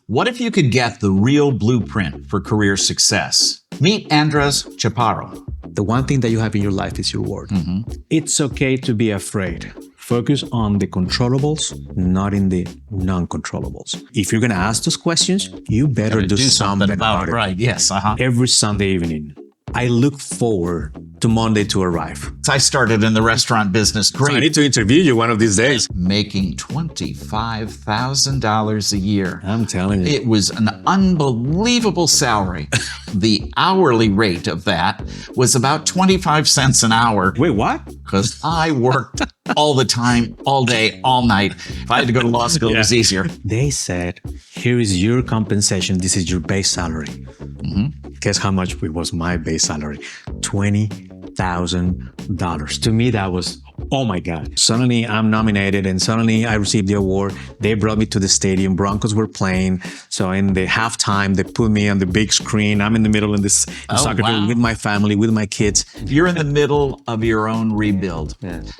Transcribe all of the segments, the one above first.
What if you could get the real blueprint for career success? Meet Andres Chaparro. The one thing that you have in your life is your word. It's okay to be afraid. Focus on the controllables, not in the non-controllables. If you're going to ask those questions, you better do something about it. Right, yes. Every Sunday evening, I look forward to Monday to arrive. I started in the restaurant business. Great. So I need to interview you one of these days. Making $25,000 a year. I'm telling you. It was an unbelievable salary. The hourly rate of that was about 25 cents an hour. Wait, what? Because I worked all the time, all day, all night. If I had to go to law school, it was easier. They said, here is your compensation. This is your base salary. Guess how much it was my base salary? $20,000. To me, that was, oh my God. Suddenly I'm nominated and suddenly I received the award. They brought me to the stadium. Broncos were playing. So in the halftime, they put me on the big screen. I'm in the middle in this soccer field with my family, with my kids. You're in the middle of your own rebuild. Yes.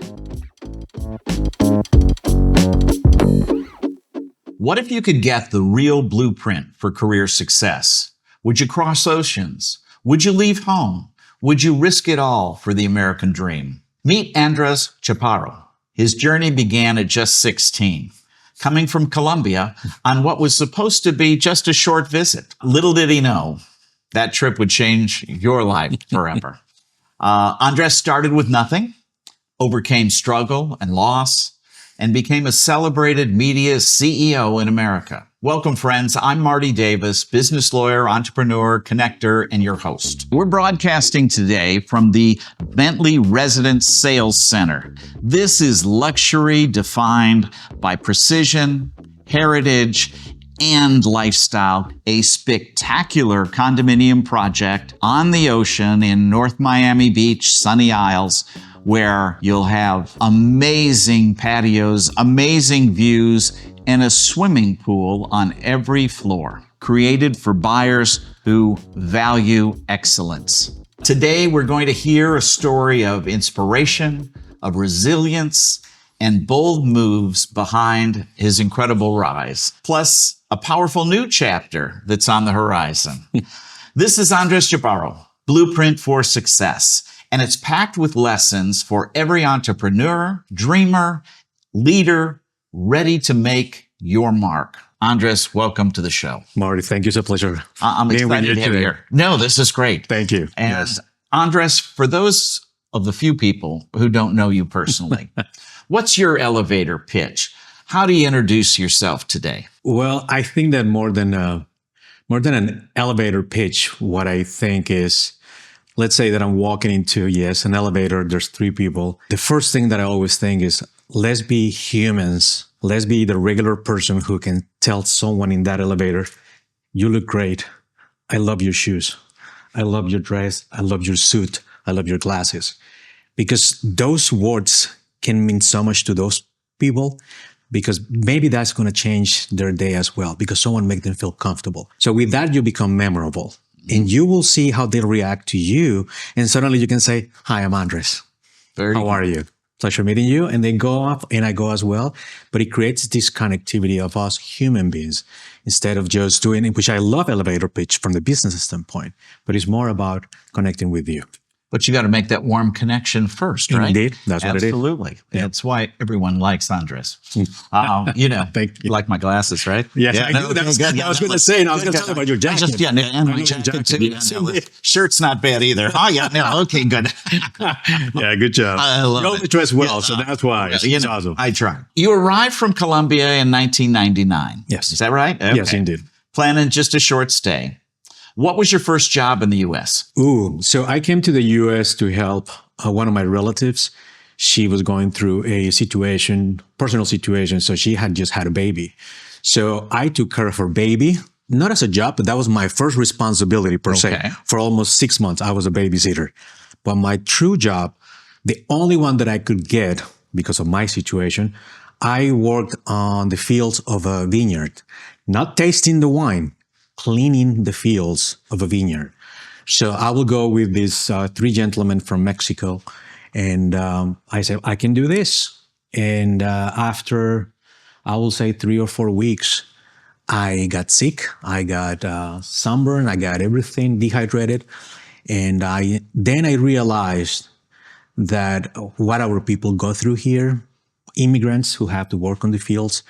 What if you could get the real blueprint for career success? Would you cross oceans? Would you leave home? Would you risk it all for the American dream? Meet Andres Chaparro. His journey began at just 16, coming from Colombia on what was supposed to be just a short visit. Little did he know that trip would change your life forever. Andres started with nothing, overcame struggle and loss, and became a celebrated media CEO in America. Welcome, friends. I'm Marty Davis, business lawyer, entrepreneur, connector, and your host. We're broadcasting today from the Bentley Residences Sales Center. This is luxury defined by precision, heritage, and lifestyle, a spectacular condominium project on the ocean in North Miami Beach, Sunny Isles, where you'll have amazing patios, amazing views, and a swimming pool on every floor, created for buyers who value excellence. Today, we're going to hear a story of inspiration, of resilience, and bold moves behind his incredible rise, plus a powerful new chapter that's on the horizon. This is Andres Chaparro, Blueprint for Success, and it's packed with lessons for every entrepreneur, dreamer, leader, ready to make your mark. Andres, welcome to the show. Marty, thank you. It's a pleasure. I'm excited to have you here. No, this is great. Thank you. And Andres, for those of the few people who don't know you personally, what's your elevator pitch? How do you introduce yourself today? Well, I think that more than an elevator pitch, what I think is, let's say that I'm walking into, an elevator, there's three people. The first thing that I always think is, let's be humans. Let's be the regular person who can tell someone in that elevator, you look great. I love your shoes. I love your dress. I love your suit. I love your glasses. Because those words can mean so much to those people, because maybe that's going to change their day as well, because someone makes them feel comfortable. So with that, you become memorable. And you will see how they react to you. And suddenly you can say, hi, I'm Andres. How are you? Pleasure meeting you. And they go off and I go as well. But it creates this connectivity of us human beings instead of just doing it, which I love elevator pitch from the business standpoint, but it's more about connecting with you. But you got to make that warm connection first, right? Indeed. That's what it is. Absolutely. Yeah. That's why everyone likes Andres. Thank you. You like my glasses, right? Yes, I do. I was going to say, I was going to talk about your jacket. And my jacket too. Shirt's not bad either. Oh, yeah. No, okay, good. Yeah, good job. I love you always dress well, so that's why. It's awesome. I try. You arrived from Colombia in 1999. Yes. Is that right? Okay. Yes, indeed. Planning just a short stay. What was your first job in the U.S.? So I came to the U.S. to help one of my relatives. She was going through a personal situation, so she had just had a baby. So I took care of her baby, not as a job, but that was my first responsibility per se. For almost 6 months, I was a babysitter. But my true job, the only one that I could get because of my situation, I worked on the fields of a vineyard, not tasting the wine, cleaning the fields of a vineyard. So I will go with these three gentlemen from Mexico, and I said, I can do this. And after, I will say 3 or 4 weeks, I got sick. I got sunburn. I got everything dehydrated. And then I realized that what our people go through here, immigrants who have to work on the fields,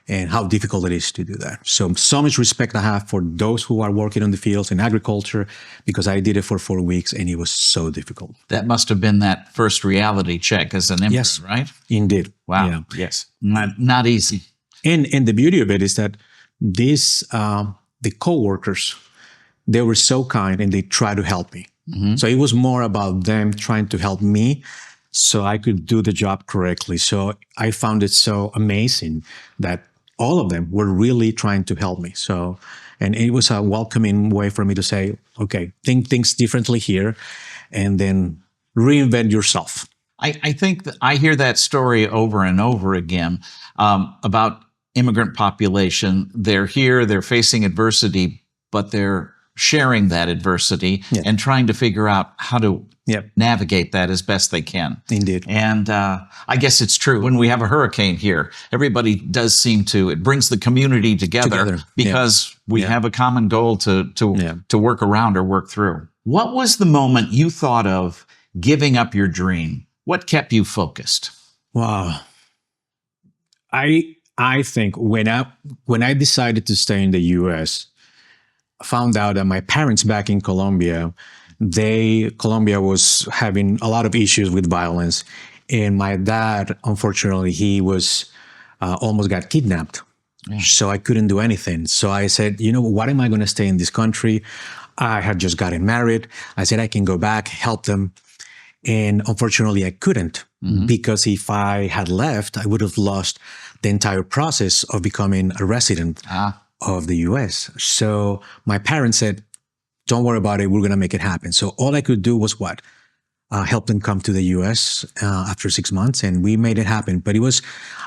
and how difficult it is to do that. So much respect I have for those who are working on the fields in agriculture, because I did it for 4 weeks and it was so difficult. That must have been that first reality check as an immigrant, Yes, right? indeed. Wow. Yeah. Yes. Not easy. And the beauty of it is that the coworkers, they were so kind and they tried to help me. So it was more about them trying to help me so I could do the job correctly. So I found it so amazing that all of them were really trying to help me. So, and it was a welcoming way for me to say, okay, think things differently here and then reinvent yourself. I think that I hear that story over and over again about immigrant population. They're here, they're facing adversity, but they're sharing that adversity and trying to figure out how to navigate that as best they can. Indeed. And I guess it's true. When we have a hurricane here, everybody does seem to, it brings the community together because we have a common goal to work around or work through. What was the moment you thought of giving up your dream? What kept you focused? Wow. I think when I decided to stay in the US, I found out that my parents back in Colombia, Colombia was having a lot of issues with violence. And my dad, unfortunately, he was almost got kidnapped. So I couldn't do anything. So I said, what am I going to stay in this country? I had just gotten married. I said, I can go back, help them. And unfortunately, I couldn't because if I had left, I would have lost the entire process of becoming a resident of the US. So my parents said, don't worry about it. We're going to make it happen. So all I could do was what? Help them come to the US after 6 months, and we made it happen. But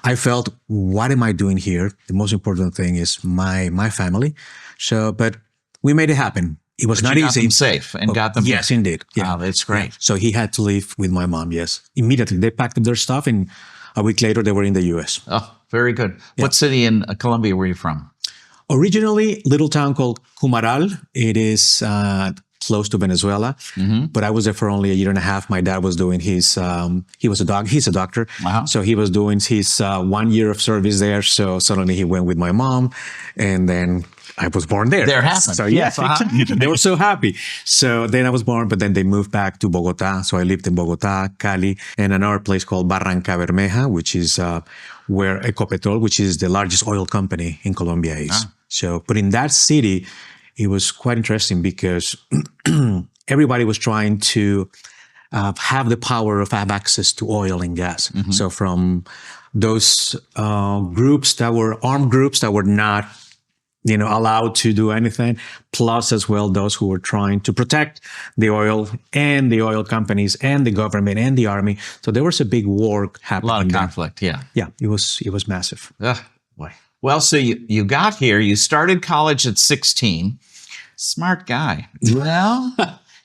I felt, what am I doing here? The most important thing is my family. So, but we made it happen. It was not easy. Got them safe and got them. Yes, indeed. Yeah, that's great. So he had to live with my mom. Yes, immediately they packed up their stuff, and a week later they were in the US. Oh, very good. What city in Colombia were you from? Originally, little town called Cumaral. It is close to Venezuela, but I was there for only a year and a half. My dad was doing he's a doctor. So he was doing his 1 year of service there. So suddenly he went with my mom, and then I was born there. There happened. So yes, they were so happy. So then I was born, but then they moved back to Bogota. So I lived in Bogota, Cali, and another place called Barranca Bermeja, which is where Ecopetrol, which is the largest oil company in Colombia, is. So, but in that city, it was quite interesting because everybody was trying to have the power of have access to oil and gas. So from those groups that were armed groups that were not, allowed to do anything, plus as well those who were trying to protect the oil and the oil companies and the government and the army. So there was a big war happening. A lot of conflict, yeah. Yeah, it was massive. Boy. Well, so you got here, you started college at 16. Smart guy. Well,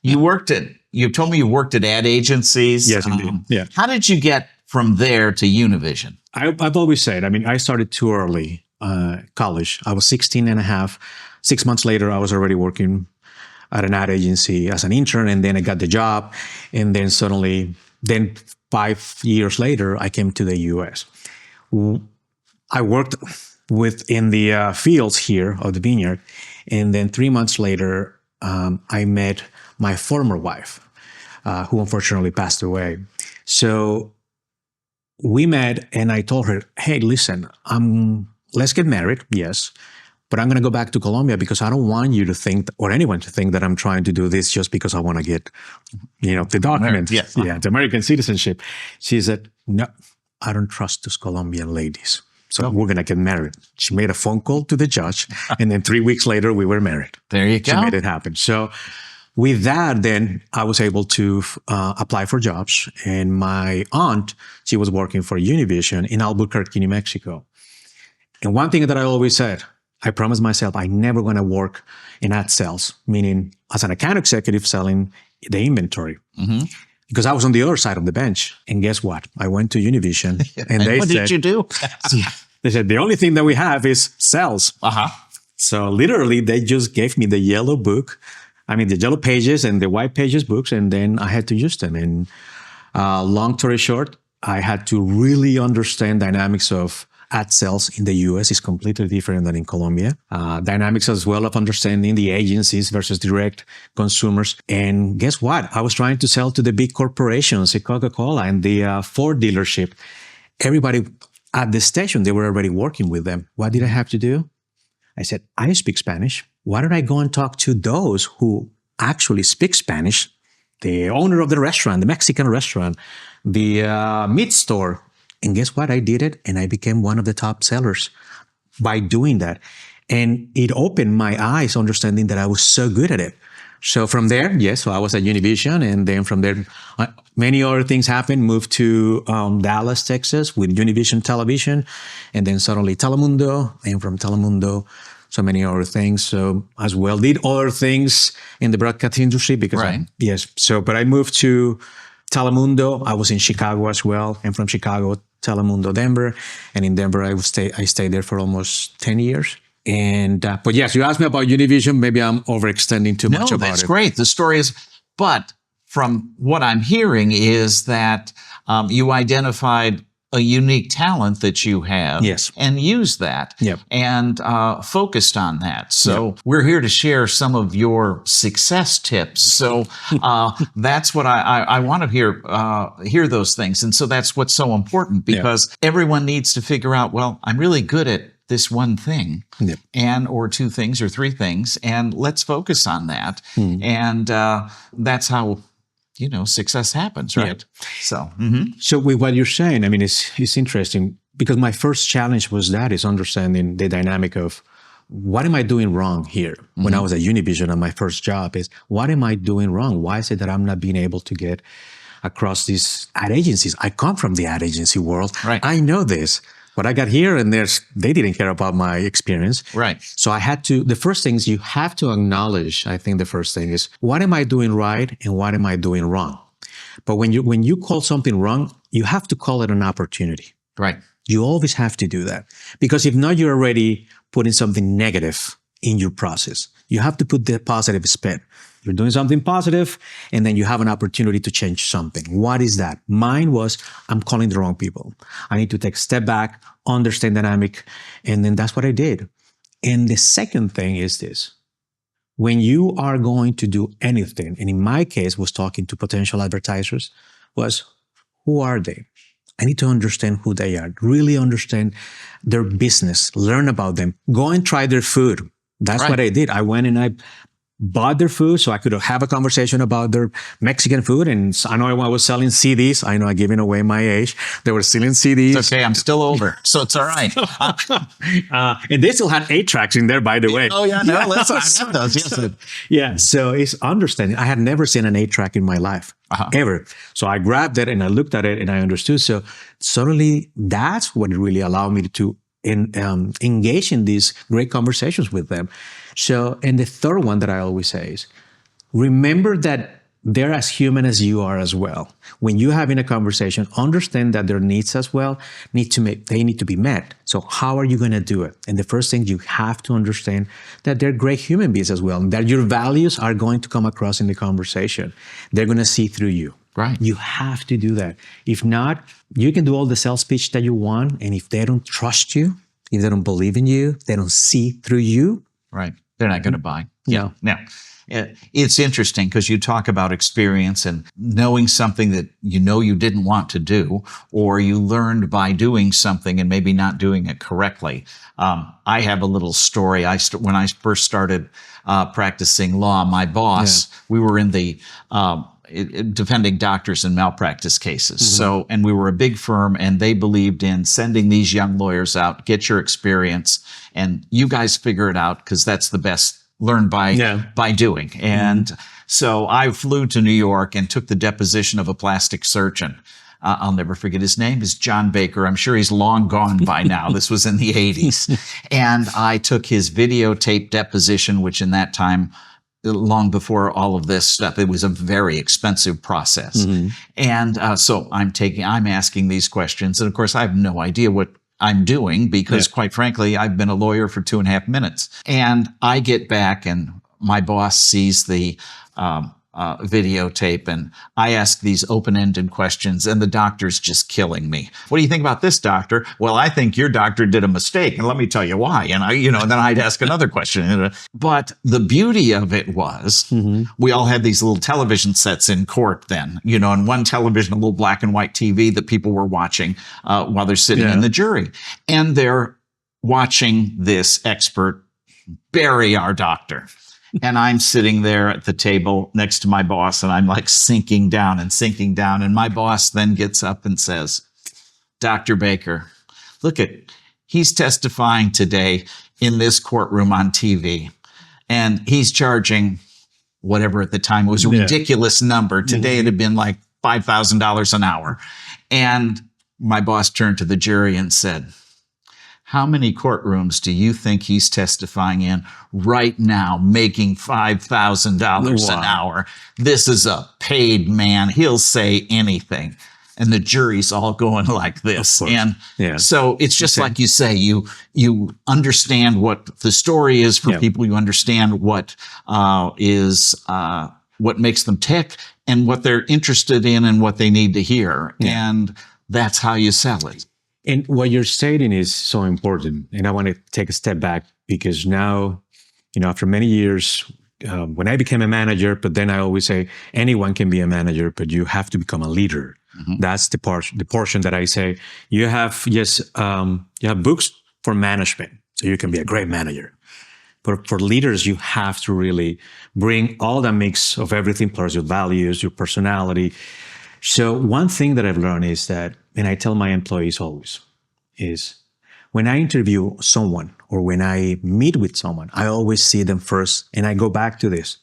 you told me you worked at ad agencies. Yes, indeed. Yeah. How did you get from there to Univision? I've always said, I started too early college. I was 16 and a half. 6 months later, I was already working at an ad agency as an intern, and then I got the job. And then suddenly, 5 years later, I came to the US. I worked within the fields here of the vineyard. And then 3 months later, I met my former wife, who unfortunately passed away. So we met, and I told her, hey, listen, let's get married, yes, but I'm going to go back to Colombia because I don't want you to think, or anyone to think, that I'm trying to do this just because I want to get, the document, the American citizenship. She said, no, I don't trust those Colombian ladies. So we're going to get married. She made a phone call to the judge, and then 3 weeks later, we were married. There you go. She made it happen. So with that, then I was able to apply for jobs. And my aunt, she was working for Univision in Albuquerque, New Mexico. And one thing that I always said, I promised myself I'm never going to work in ad sales, meaning as an account executive selling the inventory. Because I was on the other side of the bench. And guess what? I went to Univision, and they what said, did you do? They said, the only thing that we have is sales. So literally, they just gave me the yellow book, the yellow pages and the white pages books, and then I had to use them. And long story short, I had to really understand dynamics of ad sales in the US is completely different than in Colombia. Dynamics as well of understanding the agencies versus direct consumers. And guess what? I was trying to sell to the big corporations, the Coca-Cola and the Ford dealership. Everybody at the station, they were already working with them. What did I have to do? I said, I speak Spanish. Why don't I go and talk to those who actually speak Spanish? The owner of the restaurant, the Mexican restaurant, the meat store. And guess what? I did it, and I became one of the top sellers by doing that. And it opened my eyes, understanding that I was so good at it. So from there, so I was at Univision, and then from there, many other things happened. Moved to Dallas, Texas, with Univision Television, and then suddenly Telemundo, and from Telemundo, so many other things. So as well, did other things in the broadcast industry because but I moved to Telemundo. I was in Chicago as well, and from Chicago, Telemundo, Denver, and in Denver, I stayed there for almost 10 years. And but yes, you asked me about Univision. Maybe I'm overextending too much about it. No, that's great. The story is, but from what I'm hearing is that you identified a unique talent that you have, and used that, and focused on that. So we're here to share some of your success tips. So that's what I want to hear those things, and so that's what's so important, because everyone needs to figure out, well, I'm really good at this one thing, and or two things or three things, and let's focus on that, and that's how success happens, right? So, so with what you're saying, it's interesting, because my first challenge was understanding the dynamic of what am I doing wrong here? When I was at Univision on my first job, is what am I doing wrong? Why is it that I'm not being able to get across these ad agencies? I come from the ad agency world. Right. I know this. But I got here and they didn't care about my experience. Right. So I had to, the first thing is you have to acknowledge, I think the first thing is, what am I doing right and what am I doing wrong? But when you call something wrong, you have to call it an opportunity. Right. You always have to do that. Because if not, you're already putting something negative in your process. You have to put the positive spin. You're doing something positive, and then you have an opportunity to change something. What is that? Mine was, I'm calling the wrong people. I need to take a step back, understand dynamic, and then that's what I did. And the second thing is this. When you are going to do anything, and in my case was talking to potential advertisers, was, who are they? I need to understand who they are, really understand their business, learn about them, go and try their food. That's what I did. I went and I bought their food so I could have a conversation about their Mexican food. And I know I was selling CDs. I know I'm giving away my age. They were selling CDs. It's okay. I'm still older, so it's all right. And they still had 8 tracks in there, by the way. Oh, yeah. No, let's have those. Yes. Yeah. So it's understanding. I had never seen an 8-track in my life, ever. So I grabbed it and I looked at it and I understood. So suddenly that's what really allowed me to engage in these great conversations with them. So, and the third one that I always say is, remember that they're as human as you are as well. When you're having a conversation, understand that their needs as well need to be met. So how are you going to do it? And the first thing, you have to understand that they're great human beings as well, and that your values are going to come across in the conversation. They're going to see through you. Right. You have to do that. If not, you can do all the sales pitch that you want, and if they don't trust you, if they don't believe in you, they don't see through you, right, they're not going to buy. Yeah. Now, it's interesting because you talk about experience and knowing something that you didn't want to do, or you learned by doing something and maybe not doing it correctly. I have a little story. When I first started practicing law, my boss, we were in the defending doctors in malpractice cases. So, and we were a big firm, and they believed in sending these young lawyers out, get your experience, and you guys figure it out, because that's the best. Learn by doing. And so I flew to New York and took the deposition of a plastic surgeon. I'll never forget his name. Is John Baker. I'm sure he's long gone by now. This was in the 80s. And I took his videotape deposition, which in that time, long before all of this stuff, it was a very expensive process. And so I'm asking these questions. And of course, I have no idea what I'm doing because, quite frankly, I've been a lawyer for 2.5 minutes. And I get back and my boss sees the videotape, and I ask these open-ended questions, and the doctor's just killing me. What do you think about this, doctor? Well, I think your doctor did a mistake, and let me tell you why. And and then I'd ask another question. But the beauty of it was, we all had these little television sets in court then, and one television, a little black and white TV that people were watching while they're sitting in the jury, and they're watching this expert bury our doctor. And I'm sitting there at the table next to my boss, and I'm like sinking down. And my boss then gets up and says, Dr. Baker, he's testifying today in this courtroom on TV, and he's charging whatever at the time. It was a ridiculous number. Today it had been like $5,000 an hour. And my boss turned to the jury and said, how many courtrooms do you think he's testifying in right now, making $5,000 an hour? This is a paid man. He'll say anything. And the jury's all going like this. And so it's just like you say, you understand what the story is for people. You understand what makes them tick and what they're interested in and what they need to hear. And that's how you sell it. And what you're stating is so important. And I want to take a step back because now, after many years, when I became a manager, but then I always say anyone can be a manager, but you have to become a leader. That's the portion that I say you have. Yes, you have books for management, so you can be a great manager. But for leaders, you have to really bring all that mix of everything, plus your values, your personality. So one thing that I've learned is that, and I tell my employees always, is when I interview someone or when I meet with someone, I always see them first, and I go back to this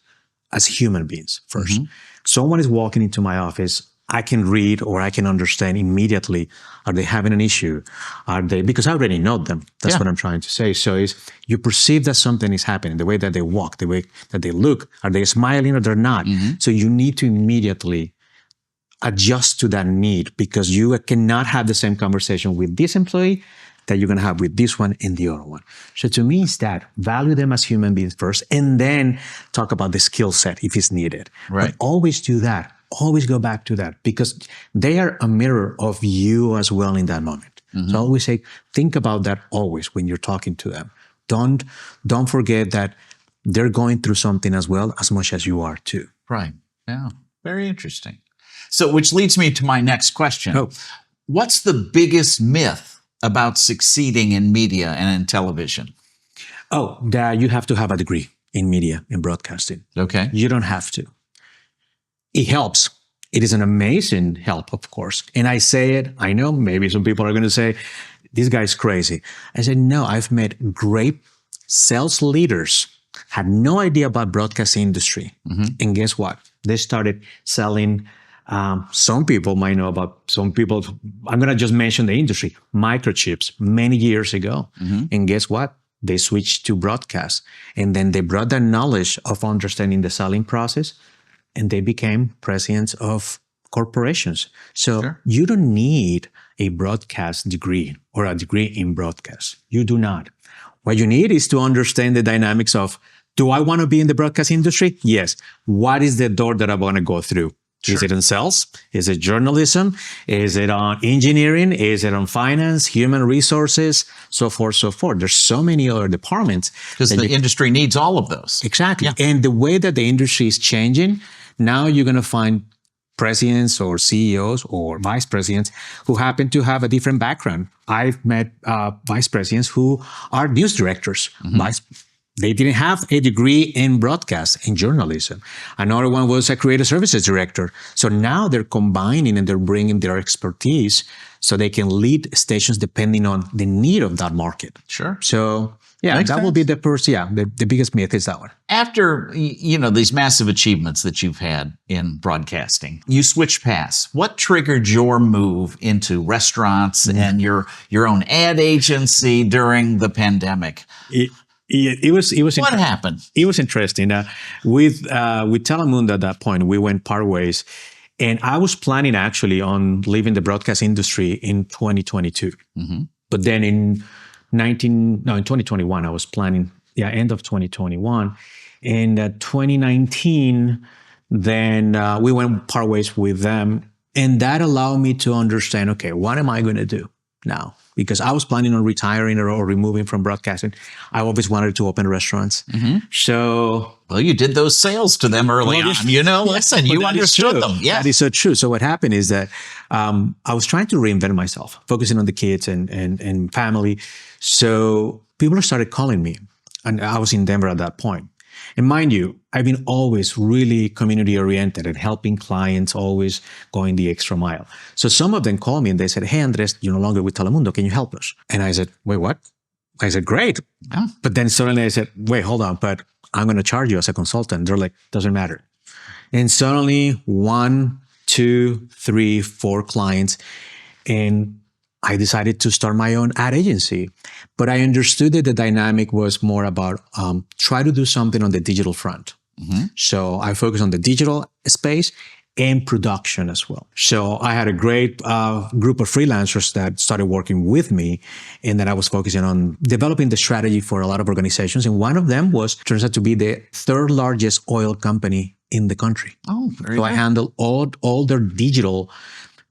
as human beings first. Someone is walking into my office, I can read or I can understand immediately, are they having an issue? Because I already know them. That's what I'm trying to say. So you perceive that something is happening, the way that they walk, the way that they look, are they smiling or they're not? So you need to immediately adjust to that need, because you cannot have the same conversation with this employee that you're going to have with this one and the other one. So to me, it's that value them as human beings first, and then talk about the skill set if it's needed. Right. But always do that. Always go back to that, because they are a mirror of you as well in that moment. So I always say, think about that always when you're talking to them. Don't forget that they're going through something as well, as much as you are too. Right. Yeah. Very interesting. So, which leads me to my next question. What's the biggest myth about succeeding in media and in television? That you have to have a degree in media and broadcasting. Okay. You don't have to. It helps. It is an amazing help, of course. And I say it, I know maybe some people are going to say, this guy's crazy. I said, no, I've met great sales leaders, had no idea about broadcast industry. And guess what? They started selling. Some people might know about, some people, I'm going to just mention the industry, microchips many years ago. And guess what? They switched to broadcast. And then they brought that knowledge of understanding the selling process, and they became presidents of corporations. So you don't need a broadcast degree or a degree in broadcast. You do not. What you need is to understand the dynamics of, do I want to be in the broadcast industry? Yes. What is the door that I want to go through? Is it in sales? Is it journalism? Is it on engineering? Is it on finance, human resources, so forth, so forth? There's so many other departments. Because the industry needs all of those. Exactly. And the way that the industry is changing, now you're going to find presidents or CEOs or vice presidents who happen to have a different background. I've met vice presidents who are news directors. They didn't have a degree in broadcast, in journalism. Another one was a creative services director. So now they're combining and they're bringing their expertise so they can lead stations depending on the need of that market. So that will be the first, the biggest myth is that one. After, these massive achievements that you've had in broadcasting, you switched paths. What triggered your move into restaurants and your own ad agency during the pandemic? It was. What happened? It was interesting. With Telemundo at that point, we went part ways, and I was planning actually on leaving the broadcast industry in 2022. But then in 2021, I was planning, end of 2021. In 2019, then we went part ways with them. And that allowed me to understand, okay, what am I going to do now? Because I was planning on retiring or removing from broadcasting. I always wanted to open restaurants. So... Well, you did those sales to them early on. Listen, you understood them. Yeah. That is so true. So what happened is that I was trying to reinvent myself, focusing on the kids and family. So people started calling me. And I was in Denver at that point. And mind you, I've been always really community oriented and helping clients, always going the extra mile. So some of them called me and they said, hey, Andres, you're no longer with Telemundo. Can you help us? And I said, wait, what? I said, great. Yeah. But then suddenly I said, wait, hold on. But I'm going to charge you as a consultant. They're like, doesn't matter. And suddenly 1, 2, 3, 4 clients. And I decided to start my own ad agency. But I understood that the dynamic was more about try to do something on the digital front. So I focused on the digital space and production as well. So I had a great group of freelancers that started working with me, and then I was focusing on developing the strategy for a lot of organizations. And one of them turns out to be the 3rd largest oil company in the country. Oh, very So good. I handle all their digital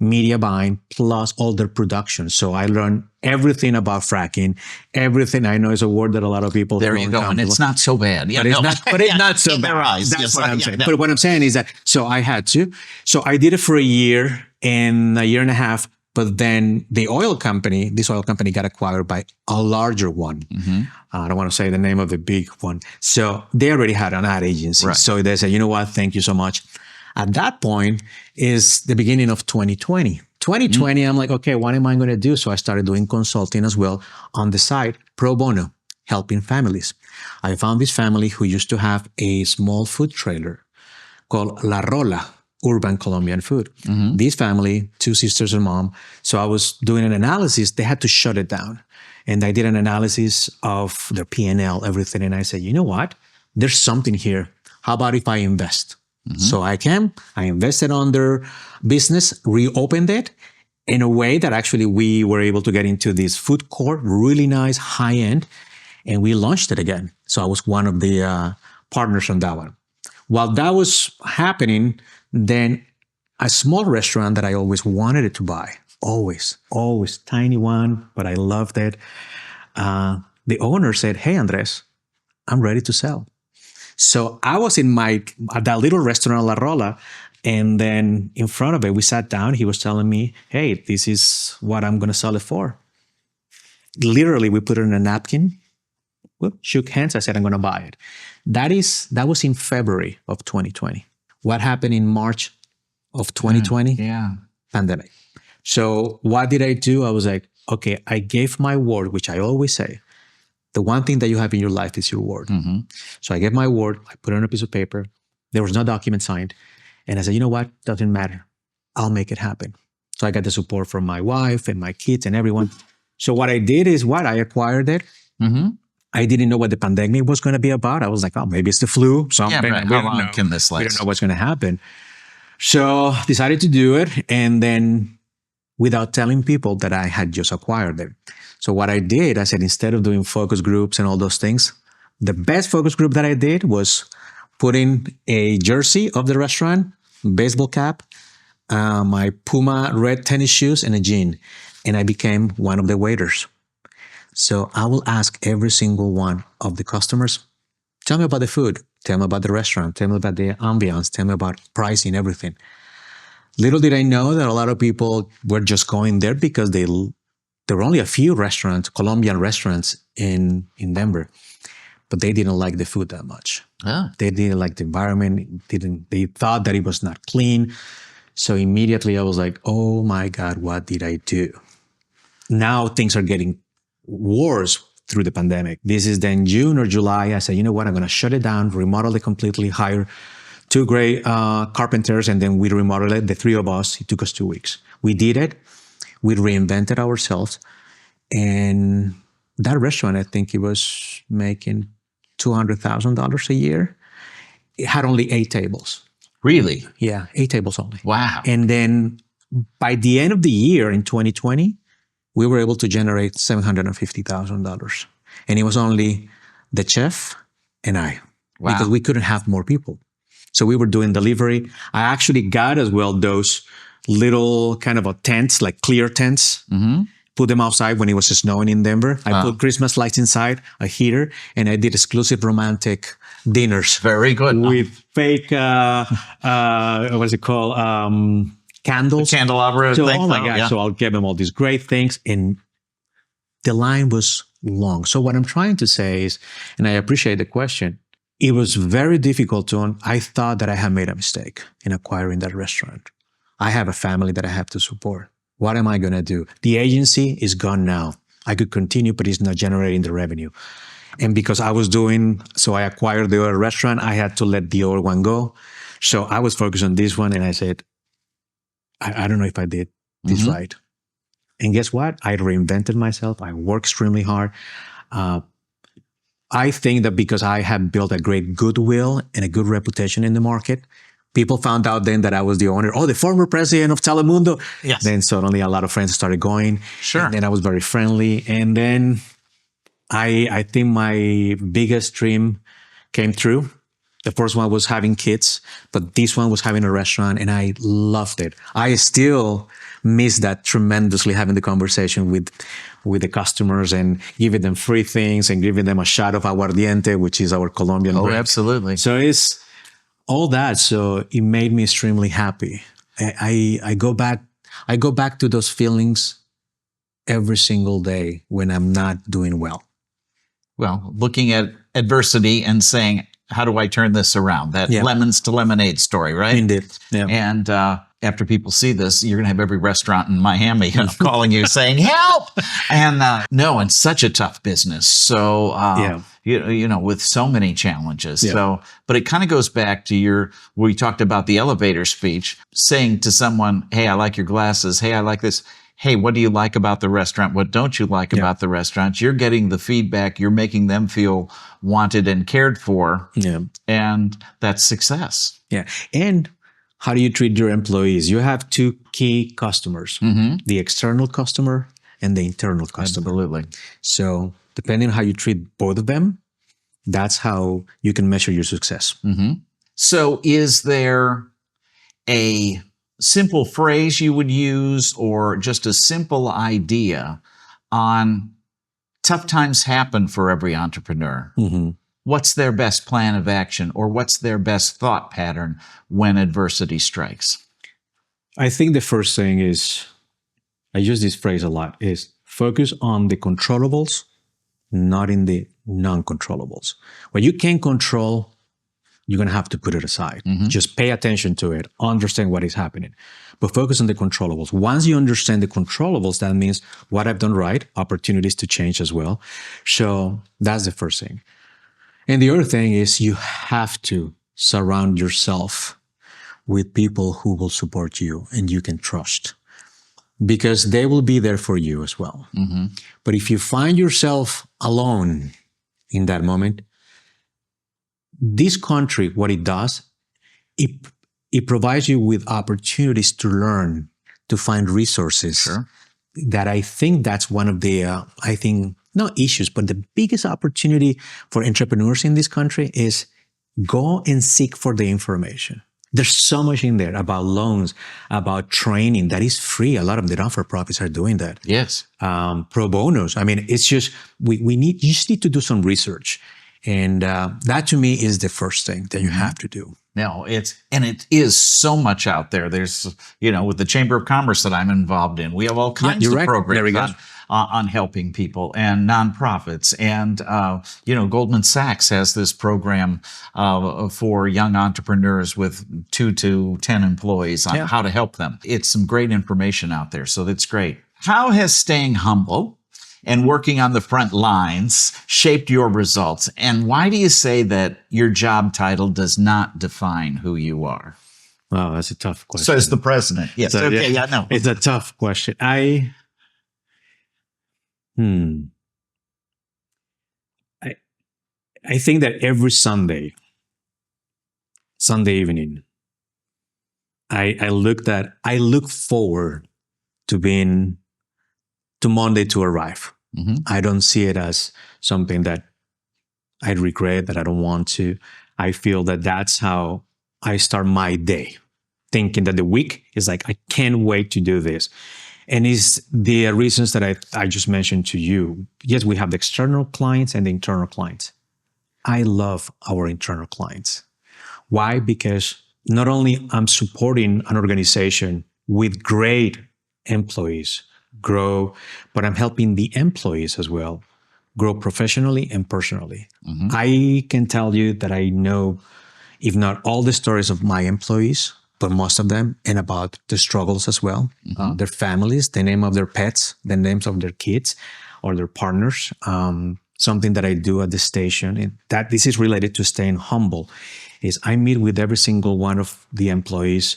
media buying plus all their production. So I learned everything about fracking. Everything I know is a word that a lot of people There you go. And it's not so bad. Yeah, but it's not so in their bad. eyes. That's Yes, what I'm yeah, saying. no. But what I'm saying is that, so I had to. So I did it for a year and a year and a half. But then this oil company got acquired by a larger one. I don't want to say the name of the big one. So they already had an ad agency. Right. So they said, you know what? Thank you so much. At that point is the beginning of 2020. 2020, I'm like, okay, what am I going to do? So I started doing consulting as well on the side, pro bono, helping families. I found this family who used to have a small food trailer called La Rolla, urban Colombian food. This family, 2 sisters and mom. So I was doing an analysis. They had to shut it down. And I did an analysis of their P&L, everything. And I said, you know what? There's something here. How about if I invest? So I invested on their business, reopened it in a way that actually we were able to get into this food court, really nice, high end, and we launched it again. So I was one of the partners on that one. While that was happening, then a small restaurant that I always wanted it to buy, always, tiny one, but I loved it. The owner said, hey, Andres, I'm ready to sell. So I was in that little restaurant, La Rolla, and then in front of it, we sat down. He was telling me, hey, this is what I'm going to sell it for. Literally, we put it in a napkin, shook hands. I said, I'm going to buy it. That was in February of 2020. What happened in March of 2020? Yeah. Pandemic. So what did I do? I was like, okay, I gave my word, which I always say. The one thing that you have in your life is your word. So I gave my word. I put it on a piece of paper. There was no document signed. And I said, you know what? Doesn't matter. I'll make it happen. So I got the support from my wife and my kids and everyone. So what I did is I acquired it. I didn't know what the pandemic was going to be about. I was like, oh, maybe it's the flu, something. Yeah, right. How long can this last? We don't know what's going to happen. So decided to do it. And then without telling people that I had just acquired it. So what I did, I said, instead of doing focus groups and all those things, the best focus group that I did was putting a jersey of the restaurant, baseball cap, my Puma red tennis shoes, and a jean. And I became one of the waiters. So I will ask every single one of the customers, tell me about the food, tell me about the restaurant, tell me about the ambiance, tell me about pricing, everything. Little did I know that a lot of people were just going there because there were only a few restaurants, Colombian restaurants in Denver, but they didn't like the food that much. They didn't like the environment. They thought that it was not clean. So immediately I was like, oh my God, what did I do? Now things are getting worse through the pandemic. This is then June or July. I said, you know what? I'm going to shut it down, remodel it completely, hire 2 great carpenters, and then we remodeled it, the 3 of us. It took us 2 weeks. We did it. We reinvented ourselves. And that restaurant, I think it was making $200,000 a year. It had only 8 tables. Really? Yeah, 8 tables only. Wow. And then by the end of the year in 2020, we were able to generate $750,000. And it was only the chef and I, Wow. because we couldn't have more people. So we were doing delivery. I actually got as well those little kind of a tents, like clear tents, put them outside when it was snowing in Denver. I put Christmas lights inside, a heater, and I did exclusive romantic dinners. Very good. With fake, what's it called? Candles. Candelabra. So, thing. oh my gosh. Yeah. So I'll give them all these great things. And the line was long. So what I'm trying to say is, and I appreciate the question, it was very difficult to, I thought that I had made a mistake in acquiring that restaurant. I have a family that I have to support. What am I going to do? The agency is gone now. I could continue, but it's not generating the revenue. And because I was so I acquired the other restaurant, I had to let the other one go. So I was focused on this one, and I said, I don't know if I did this right. And guess what? I reinvented myself. I worked extremely hard. I think that because I have built a great goodwill and a good reputation in the market, people found out then that I was the owner. Oh, the former president of Telemundo. Yes. Then suddenly a lot of friends started going. Sure. And then I was very friendly. And then I think my biggest dream came true. The first one was having kids, but this one was having a restaurant, and I loved it. I still miss that tremendously, having the conversation with the customers and giving them free things and giving them a shot of aguardiente, which is our Colombian Oh, drink. absolutely. So it's all that. So it made me extremely happy. I go back to those feelings every single day when I'm not doing well. Well, looking at adversity and saying, how do I turn this around? That lemons to lemonade story, right? Indeed. Yeah. And after people see this, you're going to have every restaurant in Miami calling you saying, help! And no, it's such a tough business. So, you know, with so many challenges. Yeah. So, but it kind of goes back to we talked about the elevator speech, saying to someone, hey, I like your glasses. Hey, I like this. Hey, what do you like about the restaurant? What don't you like about the restaurant? You're getting the feedback. You're making them feel wanted and cared for. Yeah. And that's success. Yeah. And how do you treat your employees? You have two key customers, the external customer and the internal customer. Absolutely. So depending on how you treat both of them, that's how you can measure your success. So is there a simple phrase you would use, or just a simple idea on tough times happen for every entrepreneur? What's their best plan of action, or what's their best thought pattern when adversity strikes? I think the first thing is, I use this phrase a lot, is focus on the controllables, not in the non-controllables. What you can control, you're going to have to put it aside. Just pay attention to it, understand what is happening, but focus on the controllables. Once you understand the controllables, that means what I've done right, opportunities to change as well. So that's the first thing. And the other thing is, you have to surround yourself with people who will support you and you can trust, because they will be there for you as well. But if you find yourself alone in that moment, this country, what it does, it provides you with opportunities to learn, to find resources. That I think that's one of the, not issues, but the biggest opportunity for entrepreneurs in this country is go and seek for the information. There's so much in there about loans, about training that is free. A lot of the not-for-profits are doing that. Yes. Pro bonos. I mean, it's just, you just need to do some research. And that to me is the first thing that you have to do. No, it is so much out there. There's, with the Chamber of Commerce that I'm involved in, we have all kinds of programs on helping people and nonprofits. And, Goldman Sachs has this program for young entrepreneurs with 2 to 10 employees on how to help them. It's some great information out there. So that's great. How has staying humble and working on the front lines shaped your results? And why do you say that your job title does not define who you are? Wow, that's a tough question. Says the president. Yes. So, okay. Yeah. No. It's a tough question. I think that every Sunday evening, I look forward to being to Monday to arrive. Mm-hmm. I don't see it as something that I regret, that I don't want to. I feel that that's how I start my day, thinking that the week is like, I can't wait to do this. And it's the reasons that I just mentioned to you. Yes, we have the external clients and the internal clients. I love our internal clients. Why? Because not only I'm supporting an organization with great employees grow, but I'm helping the employees as well grow professionally and personally. Mm-hmm. I can tell you that I know, if not all the stories of my employees, but most of them, and about the struggles as well, their families, the name of their pets, the names of their kids or their partners. Something that I do at the station, and that this is related to staying humble, is I meet with every single one of the employees.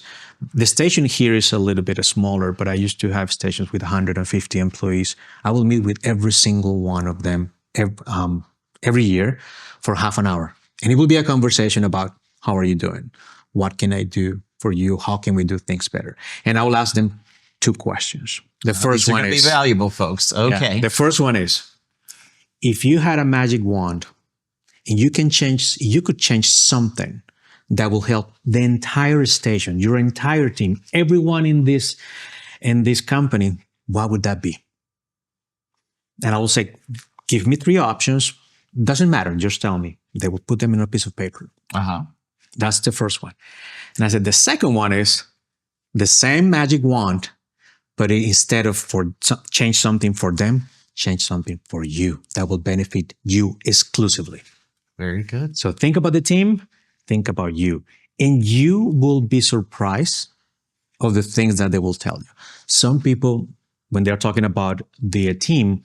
The station here is a little bit smaller, but I used to have stations with 150 employees. I will meet with every single one of them every year for half an hour. And it will be a conversation about, how are you doing? What can I do for you? How can we do things better? And I will ask them 2 questions. The first one is be valuable, folks. Okay. Yeah, the first one is, if you had a magic wand and you could change something that will help the entire station, your entire team, everyone in this company, what would that be? And I will say, give me 3 options. Doesn't matter. Just tell me. They will put them in a piece of paper. Uh-huh. That's the first one. And I said, the second one is the same magic wand, but instead of change something for them, change something for you that will benefit you exclusively. Very good. So think about the team, think about you, and you will be surprised of the things that they will tell you. Some people, when they're talking about their team,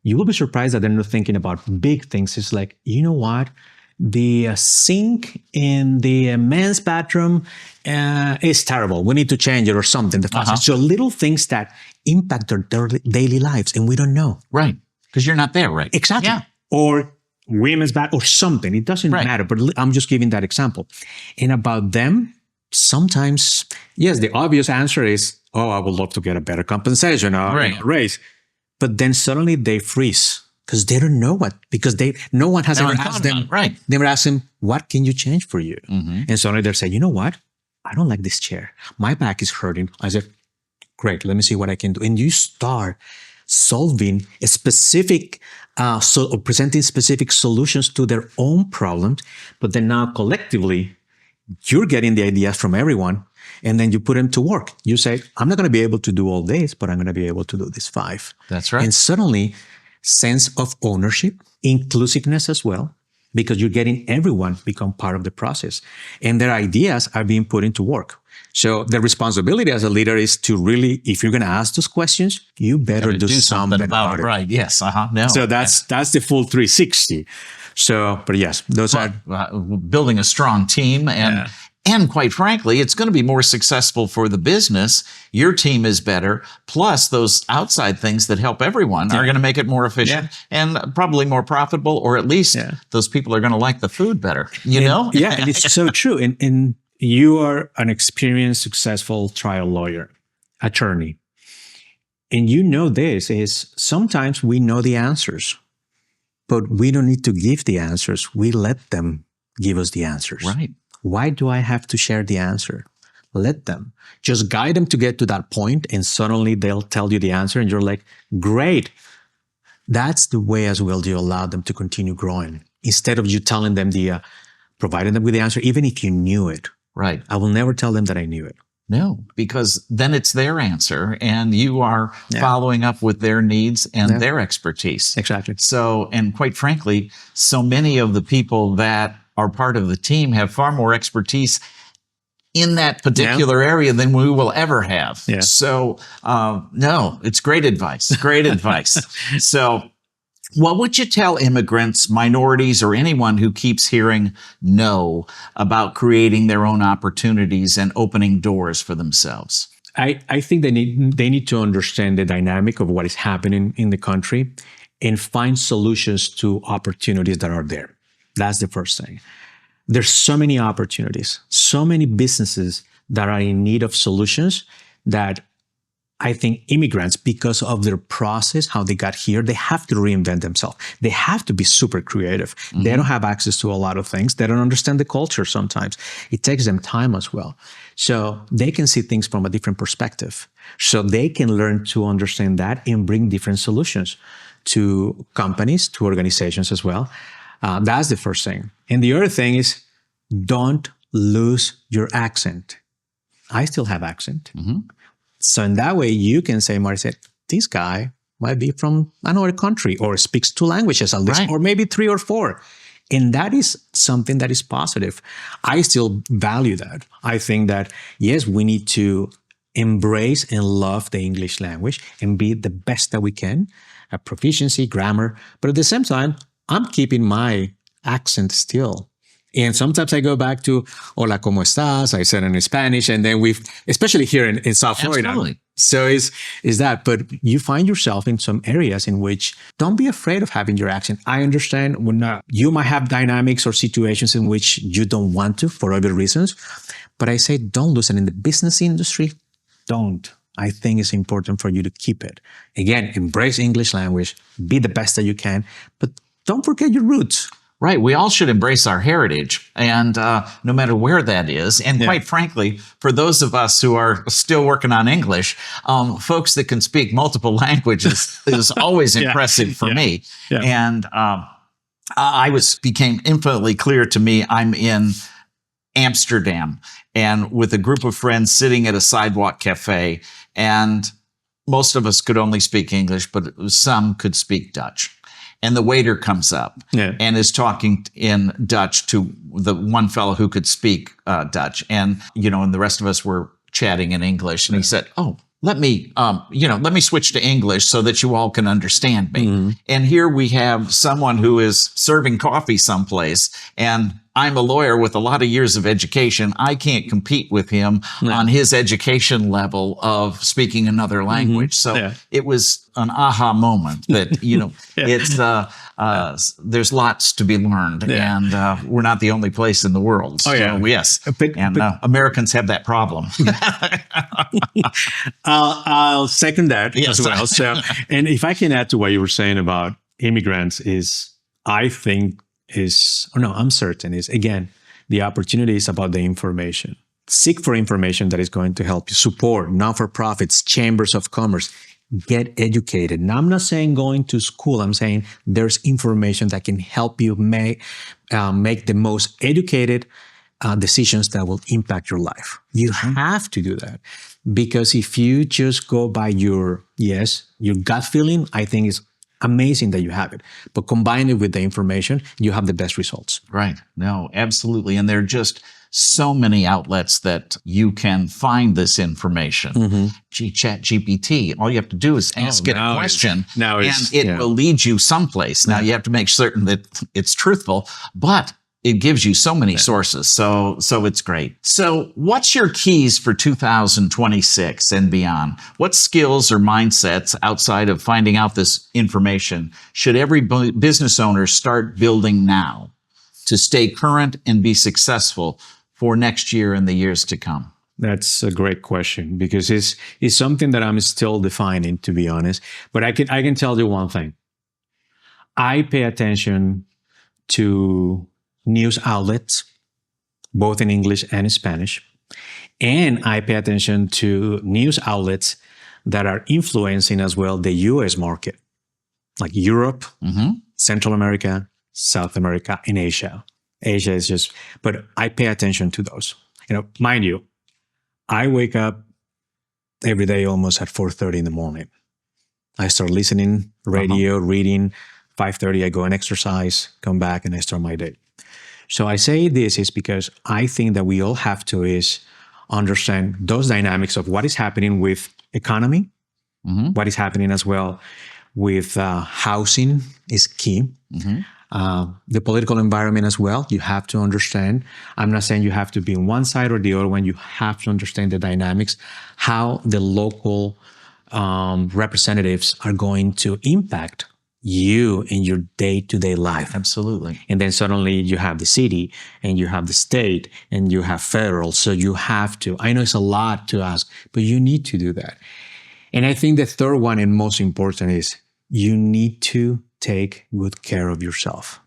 you will be surprised that they're not thinking about big things. It's like, you know what? The sink in the men's bathroom is terrible. We need to change it or something. So little things that impact their daily lives, and we don't know. Right. Because you're not there, right? Exactly. Yeah. Or women's bath or something. It doesn't matter, but I'm just giving that example. And about them, sometimes, yes, the obvious answer is, oh, I would love to get a better compensation or a raise. But then suddenly they freeze because they don't know what, because no one has ever asked them. Right. They were asking, what can you change for you? Mm-hmm. And suddenly they say, you know what? I don't like this chair. My back is hurting. I said, great, let me see what I can do. And you start solving a specific, or presenting specific solutions to their own problems. But then now collectively, you're getting the ideas from everyone, and then you put them to work. You say, I'm not going to be able to do all this, but I'm going to be able to do this 5. That's right. And suddenly, sense of ownership, inclusiveness as well, because you're getting everyone become part of the process. And their ideas are being put into work. So the responsibility as a leader is to really, if you're going to ask those questions, you better do something about it. Right. Yes. No. So that's the full 360. So, but yes, those are building a strong team, and quite frankly, it's going to be more successful for the business. Your team is better. Plus, those outside things that help everyone are going to make it more efficient and probably more profitable, or at least those people are going to like the food better. You know? Yeah, and it's so true. And you are an experienced, successful trial lawyer, attorney. And you know this is sometimes we know the answers, but we don't need to give the answers. We let them give us the answers. Right. Why do I have to share the answer? Let them. Just guide them to get to that point, and suddenly they'll tell you the answer, and you're like, great. That's the way as well you allow them to continue growing. Instead of you telling them providing them with the answer, even if you knew it. Right. I will never tell them that I knew it. No, because then it's their answer, and you are following up with their needs and their expertise. Exactly. So, and quite frankly, so many of the people that are part of the team have far more expertise in that particular area than we will ever have. Yeah. So, no, it's great advice. Great advice. So, what would you tell immigrants, minorities, or anyone who keeps hearing no about creating their own opportunities and opening doors for themselves? I think they need to understand the dynamic of what is happening in the country and find solutions to opportunities that are there. That's the first thing. There's so many opportunities, so many businesses that are in need of solutions that I think immigrants, because of their process, how they got here, they have to reinvent themselves. They have to be super creative. They don't have access to a lot of things. They don't understand the culture sometimes. It takes them time as well. So they can see things from a different perspective. So they can learn to understand that and bring different solutions to companies, to organizations as well. That's the first thing. And the other thing is, don't lose your accent. I still have accent. So in that way, you can say, Marty said, this guy might be from another country or speaks 2 languages at least, or maybe 3 or 4. And that is something that is positive. I still value that. I think that, yes, we need to embrace and love the English language and be the best that we can at proficiency, grammar. But at the same time, I'm keeping my accent still. And sometimes I go back to "Hola, ¿cómo estás?" I said in Spanish, and then especially here in South Florida. Absolutely. So is that, but you find yourself in some areas in which don't be afraid of having your accent. I understand you might have dynamics or situations in which you don't want to for other reasons, but I say don't lose it. In the business industry, don't. I think it's important for you to keep it. Again, embrace English language, be the best that you can, but don't forget your roots. Right. We all should embrace our heritage, and no matter where that is. And quite frankly, for those of us who are still working on English, folks that can speak multiple languages is always impressive for me. Yeah. And became infinitely clear to me. I'm in Amsterdam, and with a group of friends sitting at a sidewalk cafe, and most of us could only speak English, but some could speak Dutch. And the waiter comes up and is talking in Dutch to the one fellow who could speak Dutch. And, and the rest of us were chatting in English. And he said, "Oh, let me switch to English so that you all can understand me." And here we have someone who is serving coffee someplace, and I'm a lawyer with a lot of years of education. I can't compete with him on his education level of speaking another language. So it was an aha moment that, it's, there's lots to be learned, and we're not the only place in the world. So, yes. But Americans have that problem. I'll second that as well. So, and if I can add to what you were saying about immigrants I'm certain is, again, the opportunity is about the information. Seek for information that is going to help you support not-for-profits, chambers of commerce. Get educated. Now, I'm not saying going to school. I'm saying there's information that can help you make the most educated decisions that will impact your life. You have to do that, because if you just go by your gut feeling, I think it's amazing that you have it, but combine it with the information, you have the best results. Right. No, absolutely. And there are just so many outlets that you can find this information. Chat GPT, all you have to do is ask it a question, and it will lead you someplace. Now, you have to make certain that it's truthful, but it gives you so many sources. So it's great. So what's your keys for 2026 and beyond? What skills or mindsets outside of finding out this information should every business owner start building now to stay current and be successful for next year and the years to come? That's a great question, because it's something that I'm still defining, to be honest. But I can tell you one thing. I pay attention to news outlets, both in English and in Spanish. And I pay attention to news outlets that are influencing as well the US market, like Europe, Central America, South America, and Asia. Asia is but I pay attention to those. Mind you, I wake up every day almost at 4:30 in the morning. I start listening, radio, reading. 5:30, I go and exercise, come back, and I start my day. So I say this is because I think that we all have to understand those dynamics of what is happening with economy, what is happening as well with housing is key. The political environment as well, you have to understand. I'm not saying you have to be on one side or the other one. You have to understand the dynamics, how the local representatives are going to impact you in your day-to-day life. Absolutely. And then suddenly you have the city and you have the state and you have federal. So you have to, I know it's a lot to ask, but you need to do that. And I think the third one and most important is you need to take good care of yourself.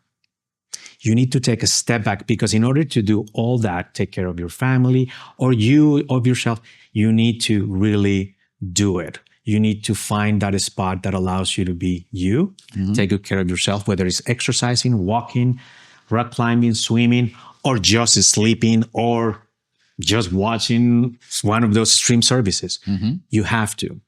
You need to take a step back, because in order to do all that, take care of your family or you of yourself, you need to really do it. You need to find that spot that allows you to be you, take good care of yourself, whether it's exercising, walking, rock climbing, swimming, or just sleeping, or just watching one of those stream services. You have to.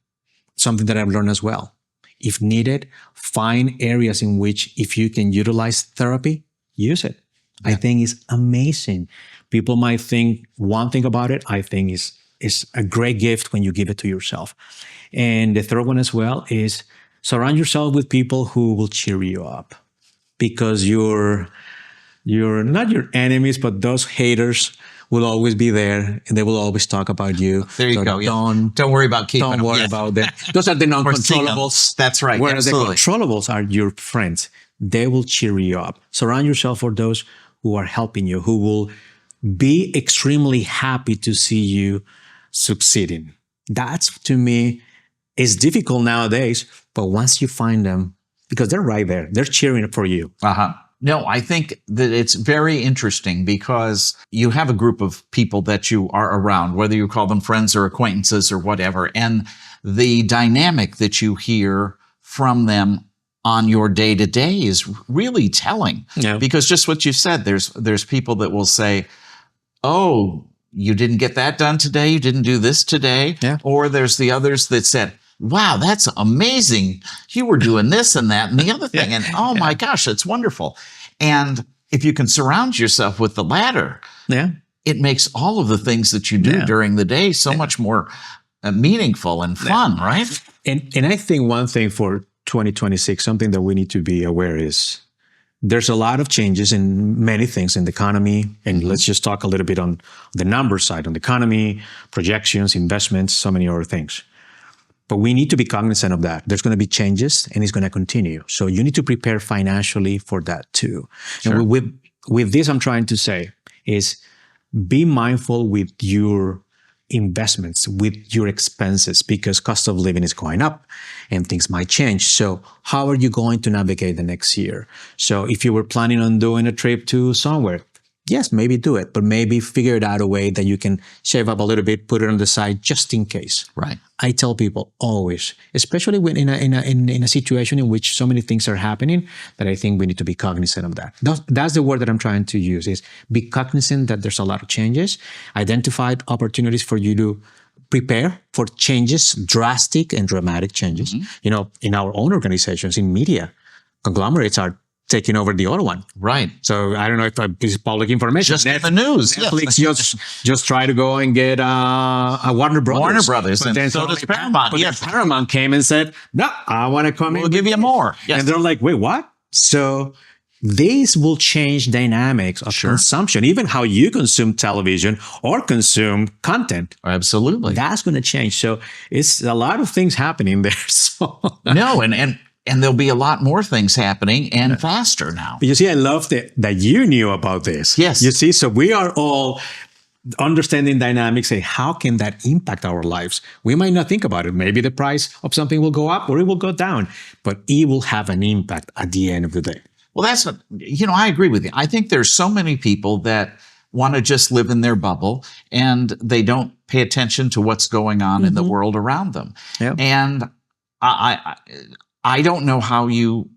Something that I've learned as well. If needed, find areas in which if you can utilize therapy, use it. I think it's amazing. People might think one thing about it. I think it's a great gift when you give it to yourself. And the third one as well is surround yourself with people who will cheer you up, because you're not your enemies, but those haters will always be there and they will always talk about you. There you go. Don't worry about keeping them. Don't worry about them. Those are the non-controllables. That's right. Whereas Absolutely. the controllables are your friends. They will cheer you up. Surround yourself with those who are helping you, who will be extremely happy to see you succeeding. That's, to me, is difficult nowadays, but once you find them, because they're right there, they're cheering for you. No, I think that it's very interesting because you have a group of people that you are around, whether you call them friends or acquaintances or whatever, and the dynamic that you hear from them on your day-to-day is really telling. Because just what you said, there's people that will say, oh, you didn't get that done today, you didn't do this today. Or there's the others that said, wow, that's amazing. You were doing this and that and the other thing. And oh my gosh, that's wonderful. And if you can surround yourself with the latter, it makes all of the things that you do during the day so much more meaningful and fun, right? And I think one thing for 2026, something that we need to be aware is there's a lot of changes in many things in the economy. And let's just talk a little bit on the number side, on the economy, projections, investments, so many other things. But we need to be cognizant of that. There's going to be changes and it's going to continue. So you need to prepare financially for that too. And with this, I'm trying to say is be mindful with your investments, with your expenses, because cost of living is going up and things might change. So how are you going to navigate the next year? So if you were planning on doing a trip to somewhere, yes, maybe do it, but maybe figure it out a way that you can save up a little bit, put it on the side just in case. Right. I tell people always, especially when in a situation in which so many things are happening, that I think we need to be cognizant of that. That's the word that I'm trying to use, is be cognizant that there's a lot of changes, identify opportunities for you to prepare for changes, drastic and dramatic changes. You know, in our own organizations, in media, conglomerates are taking over the other one. Right. So I don't know if it's public information. Just in the news. Netflix just try to go and get a Warner Brothers. Warner Brothers. But And then so does Paramount. But then Paramount came and said, no, I want to come in. We'll give you more. And they're like, wait, what? So these will change dynamics of consumption, even how you consume television or consume content. Absolutely. That's going to change. So it's a lot of things happening there. So No, and there'll be a lot more things happening and faster now. But you see, I love that you knew about this. Yes. You see, so we are all understanding dynamics, say, how can that impact our lives? We might not think about it. Maybe the price of something will go up or it will go down, but it will have an impact at the end of the day. Well, I agree with you. I think there's so many people that want to just live in their bubble and they don't pay attention to what's going on in the world around them. And I don't know how you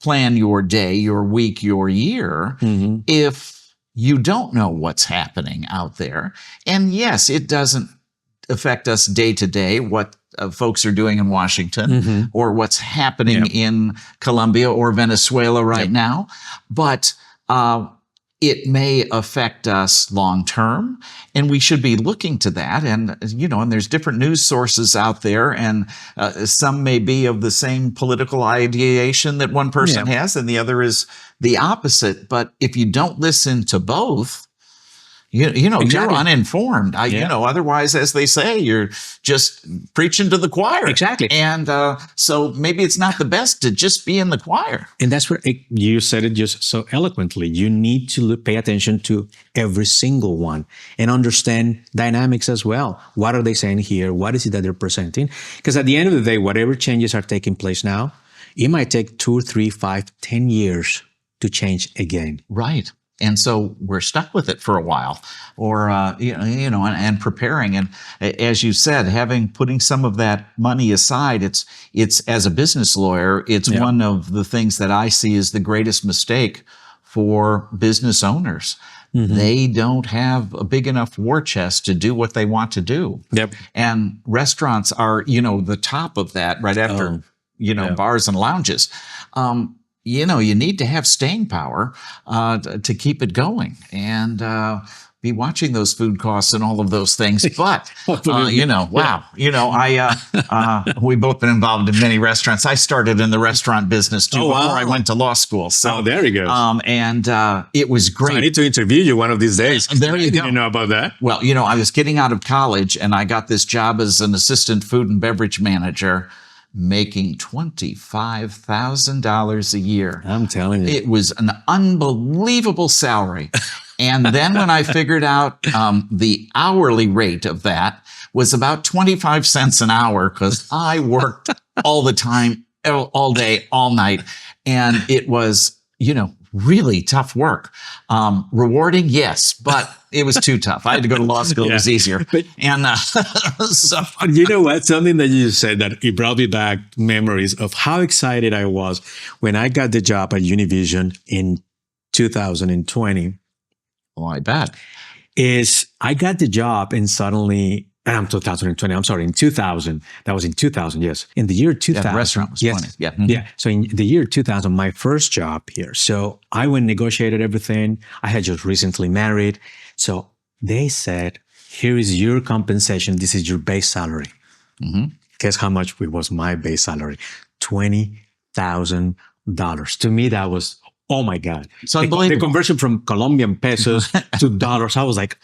plan your day, your week, your year if you don't know what's happening out there. And yes, it doesn't affect us day to day, what folks are doing in Washington or what's happening in Colombia or Venezuela right now. But it may affect us long term, and we should be looking to that. And, and there's different news sources out there, and some may be of the same political ideation that one person has, and the other is the opposite. But if you don't listen to both, you're Exactly. uninformed. Otherwise, as they say, you're just preaching to the choir. Exactly. And so maybe it's not the best to just be in the choir. And that's where you said it just so eloquently. You need to pay attention to every single one and understand dynamics as well. What are they saying here? What is it that they're presenting? Because at the end of the day, whatever changes are taking place now, it might take 2, 3, 5, 10 years to change again. Right. And so we're stuck with it for a while, or and preparing. And as you said, putting some of that money aside, it's as a business lawyer, it's one of the things that I see as the greatest mistake for business owners. Mm-hmm. They don't have a big enough war chest to do what they want to do. Yep. And restaurants are, the top of that right after, bars and lounges. You need to have staying power to keep it going and be watching those food costs and all of those things. But, wow. We've both been involved in many restaurants. I started in the restaurant business too before I went to law school. So there you go. And it was great. So I need to interview you one of these days. There you go. You know about that? Well, I was getting out of college and I got this job as an assistant food and beverage manager, making $25,000 a year. I'm telling you. It was an unbelievable salary. And then when I figured out the hourly rate of that was about 25 cents an hour, because I worked all the time, all day, all night. And it was, really tough work. Rewarding, yes, but it was too tough. I had to go to law school. It was easier. And so, you know what? Something that you said that it brought me back memories of how excited I was when I got the job at Univision in 2020. Oh, I bet. Is I got the job and suddenly, 2020, I'm sorry, in 2000. That was in 2000, yes. In the year 2000. Yeah, the restaurant was 20. Yeah. Mm-hmm. Yeah. So in the year 2000, my first job here. So I went and negotiated everything. I had just recently married. So they said, here is your compensation. This is your base salary. Mm-hmm. Guess how much it was my base salary? $20,000. To me, that was, oh my God. So the conversion from Colombian pesos to dollars, I was like,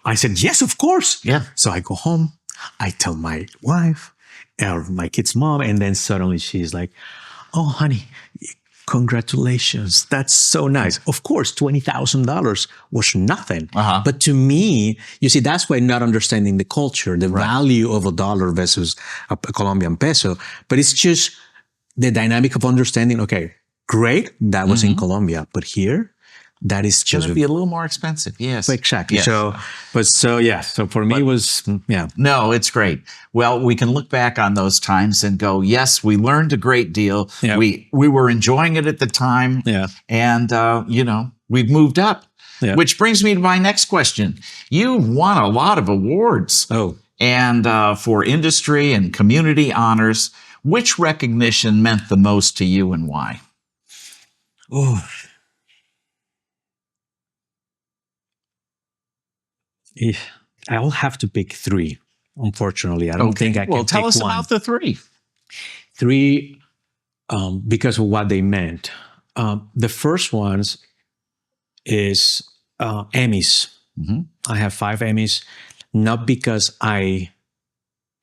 I said, yes, of course. Yeah. So I go home, I tell my wife or my kid's mom, and then suddenly she's like, oh, honey, congratulations. That's so nice. Of course, $20,000 was nothing. Uh-huh. But to me, you see, that's why not understanding the culture, the value of a dollar versus a Colombian peso. But it's just the dynamic of understanding, okay, great, that was in Colombia, but here, that is just going to be a little more expensive. Yes, exactly. Yes. So for me, it was No, it's great. Well, we can look back on those times and go, yes, we learned a great deal. Yeah. We were enjoying it at the time. Yeah, and we've moved up. Yeah. Which brings me to my next question. You've won a lot of awards. And for industry and community honors. Which recognition meant the most to you and why? Oh, I'll have to pick 3. Unfortunately, I don't think I can. Well, tell pick us one. about the 3. 3, because of what they meant. The first ones is Emmys. Mm-hmm. I have 5 Emmys, not because I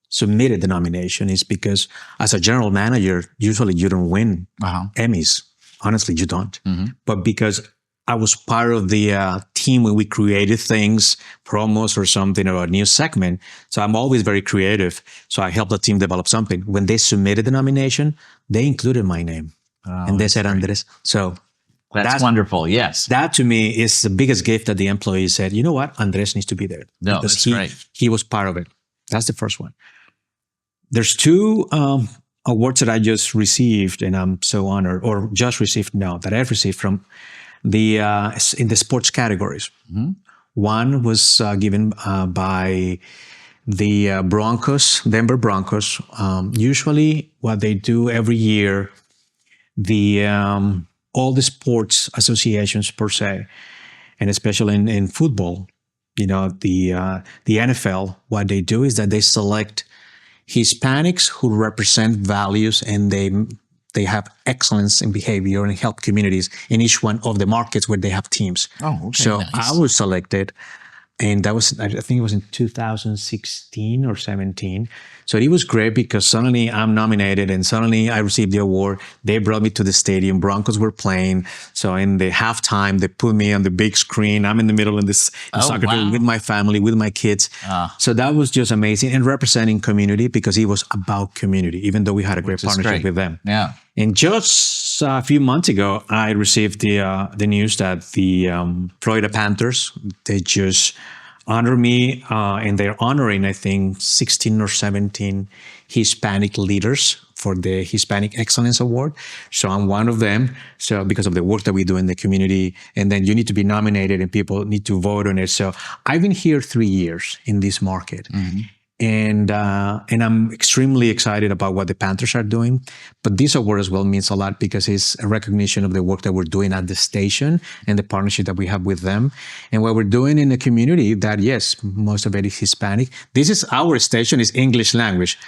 submitted the nomination. It's because as a general manager, usually you don't win Emmys. Honestly, you don't. Mm-hmm. But because I was part of the team when we created things, promos or something, or a new segment. So I'm always very creative. So I helped the team develop something. When they submitted the nomination, they included my name. And they said, great. Andres. So that's wonderful. Yes. That to me is the biggest gift that the employee said, you know what? Andres needs to be there. No, that's great. He was part of it. That's the first one. There's 2 awards that I just received, and I'm so honored, or just received now, that I've received from the in the sports categories. Mm-hmm. One was given by the Broncos, Denver Broncos. Usually, what they do every year, all the sports associations per se, and especially in football, the NFL, what they do is that they select Hispanics who represent values, and they they have excellence in behavior and help communities in each one of the markets where they have teams. Oh, okay, So nice. I was selected, and that was, I think it was in 2016 or 17. So it was great because suddenly I'm nominated and suddenly I received the award. They brought me to the stadium. Broncos were playing. So in the halftime, they put me on the big screen. I'm in the middle of this soccer field with my family, with my kids. So that was just amazing, and representing community, because it was about community, even though we had a great partnership with them. Yeah. And just a few months ago, I received the news that the Florida Panthers, they just honor me, and they're honoring, I think, 16 or 17 Hispanic leaders for the Hispanic Excellence Award. So I'm one of them. So because of the work that we do in the community, and then you need to be nominated and people need to vote on it. So I've been here 3 years in this market. And I'm extremely excited about what the Panthers are doing. But this award as well means a lot because it's a recognition of the work that we're doing at the station and the partnership that we have with them. And what we're doing in a community that, yes, most of it is Hispanic. This is our station, is English language.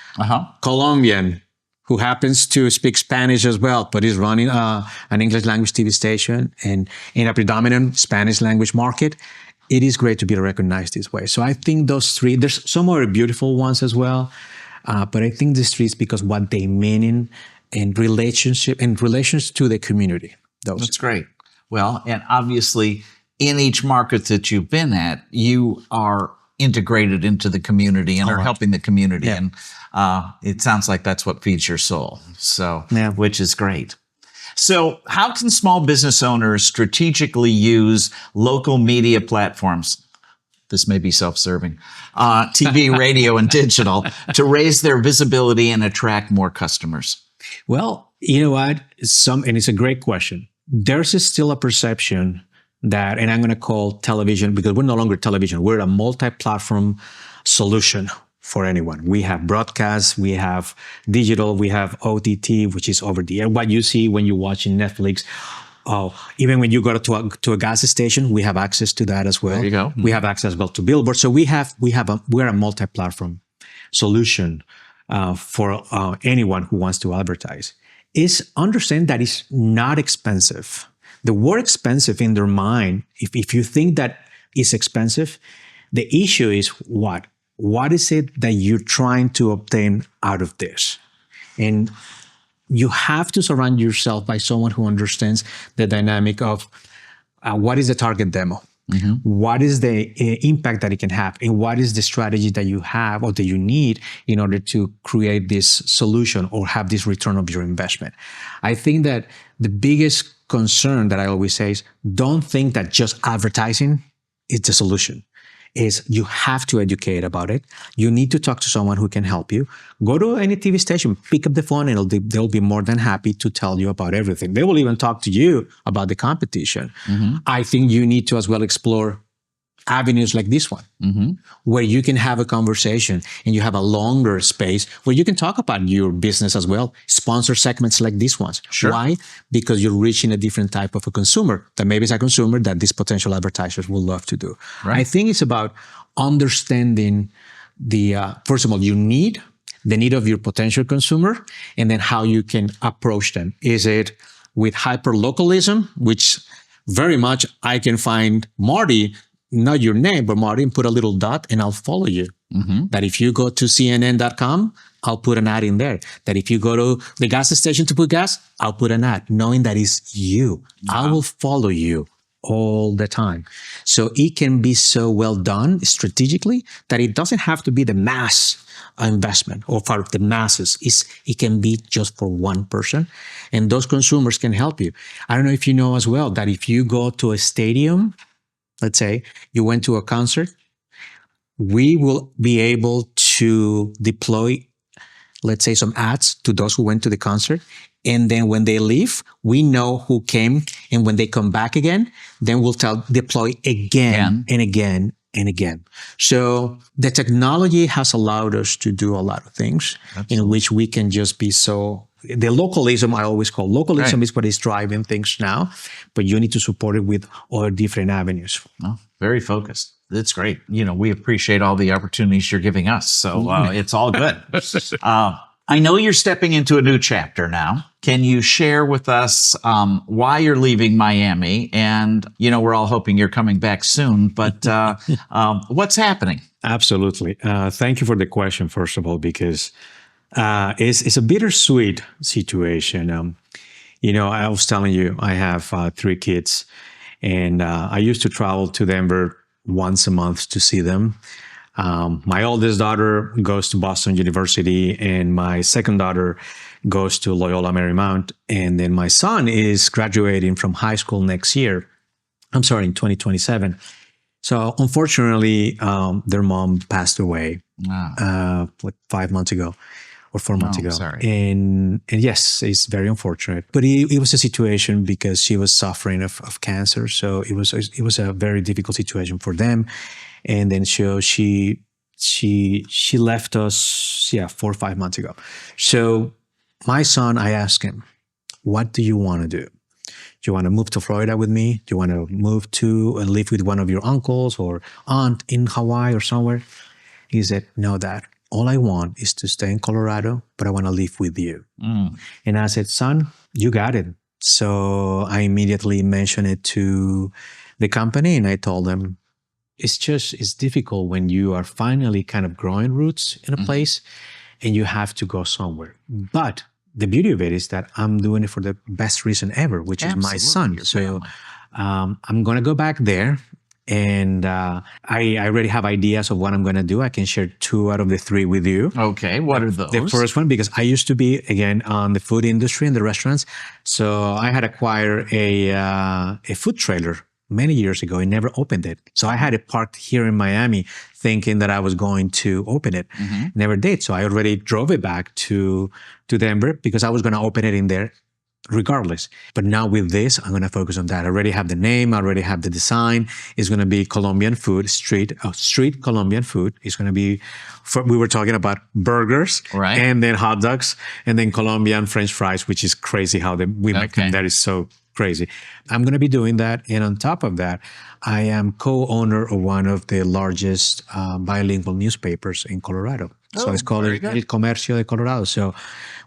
Colombian, who happens to speak Spanish as well, but is running an English language TV station and in a predominant Spanish language market. It is great to be recognized this way. So I think those three, there's some more beautiful ones as well, but I think these three is because what they mean in relations to the community. That's great. Well, and obviously in each market that you've been at, you are integrated into the community and are helping the community. Yeah. And it sounds like that's what feeds your soul. So, which is great. So how can small business owners strategically use local media platforms, this may be self-serving, TV, radio, and digital, to raise their visibility and attract more customers? Well, you know what? And it's a great question. There's still a perception that, and I'm going to call television, because we're no longer television, we're a multi-platform solution for anyone. We have broadcast, we have digital, we have OTT, which is over the air. What you see when you're watching Netflix, even when you go to a gas station, we have access to that as well. There you go. We have access as well to billboards. So we're a multi-platform solution for anyone who wants to advertise. Is understand that it's not expensive. The word expensive in their mind, if you think that it's expensive, the issue is what? What is it that you're trying to obtain out of this? And you have to surround yourself by someone who understands the dynamic of what is the target demo? What is the impact that it can have? And what is the strategy that you have or that you need in order to create this solution or have this return of your investment? I think that the biggest concern that I always say is don't think that just advertising is the solution. Is you have to educate about it. You need to talk to someone who can help you. Go to any TV station, pick up the phone, and they'll be more than happy to tell you about everything. They will even talk to you about the competition. I think you need to as well explore avenues like this one, where you can have a conversation and you have a longer space where you can talk about your business as well. Sponsor segments like these ones. Sure. Why? Because you're reaching a different type of a consumer that maybe is a consumer that these potential advertisers will love to do. Right. I think it's about understanding first of all, the need of your potential consumer, and then how you can approach them. Is it with hyper-localism, which very much I can find Marty, not your name, but Marty, and put a little dot and I'll follow you. That if you go to CNN.com, I'll put an ad in there. That if you go to the gas station to put gas, I'll put an ad, knowing that it's you. I will follow you all the time. So it can be so well done strategically that it doesn't have to be the mass investment or for the masses. It can be just for one person, and those consumers can help you. I don't know if you know as well that if you go to a stadium, let's say you went to a concert, we will be able to deploy, let's say, some ads to those who went to the concert. And then when they leave, we know who came. And when they come back again, then we'll deploy again and again and again. So the technology has allowed us to do a lot of things. Absolutely. In which we can just be the localism, I always call localism, is what is driving things now, but you need to support it with other different avenues. Oh, very focused. That's great. We appreciate all the opportunities you're giving us. So it's all good. I know you're stepping into a new chapter now. Can you share with us why you're leaving Miami? And, we're all hoping you're coming back soon, but what's happening? Absolutely. Thank you for the question, first of all, because it's a bittersweet situation. I was telling you, I have 3 kids, and I used to travel to Denver once a month to see them. My oldest daughter goes to Boston University, and my second daughter goes to Loyola Marymount. And then my son is graduating from high school next year. I'm sorry, in 2027. So unfortunately, their mom passed away like 5 months ago or 4 months ago. Sorry. And yes, it's very unfortunate. But it was a situation because she was suffering of cancer. So it was a very difficult situation for them. And then she left us 4 or 5 months ago. So my son, I asked him, what do you want to do? Do you want to move to Florida with me? Do you want to move to and live with one of your uncles or aunt in Hawaii or somewhere? He said, no, Dad. All I want is to stay in Colorado, but I want to live with you. And I said, son, you got it. So I immediately mentioned it to the company, and I told them, it's difficult when you are finally kind of growing roots in a place and you have to go somewhere. But the beauty of it is that I'm doing it for the best reason ever, which is my son. So I'm going to go back there. And I already have ideas of what I'm going to do. I can share 2 out of the 3 with you. Okay, what are those? The first one, because I used to be, again, on the food industry and the restaurants. So I had acquired a food trailer many years ago and never opened it. So I had it parked here in Miami thinking that I was going to open it. Never did. So I already drove it back to Denver because I was going to open it in there regardless. But now with this, I'm going to focus on that. I already have the name. I already have the design. It's going to be Colombian food, street Colombian food. It's going to be, we were talking about burgers, right, and then hot dogs, and then Colombian French fries, which is crazy how we make them. That is so crazy. I'm going to be doing that. And on top of that, I am co-owner of one of the largest bilingual newspapers in Colorado. So it's called El Comercio de Colorado. So,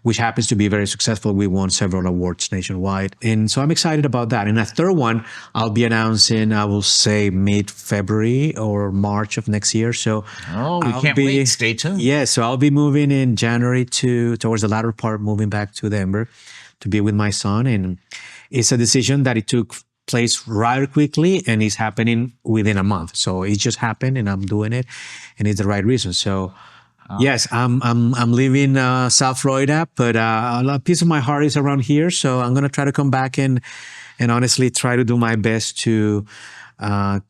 which happens to be very successful. We won several awards nationwide. And so I'm excited about that. And a third one, I'll be announcing, I will say mid-February or March of next year. So we can't wait. Stay tuned. Yeah. So I'll be moving in January towards the latter part, moving back to Denver to be with my son. And it's a decision that it took place rather quickly and it's happening within a month. So it just happened and I'm doing it and it's the right reason. So yes, I'm leaving South Florida, but a piece of my heart is around here. So I'm going to try to come back and honestly try to do my best to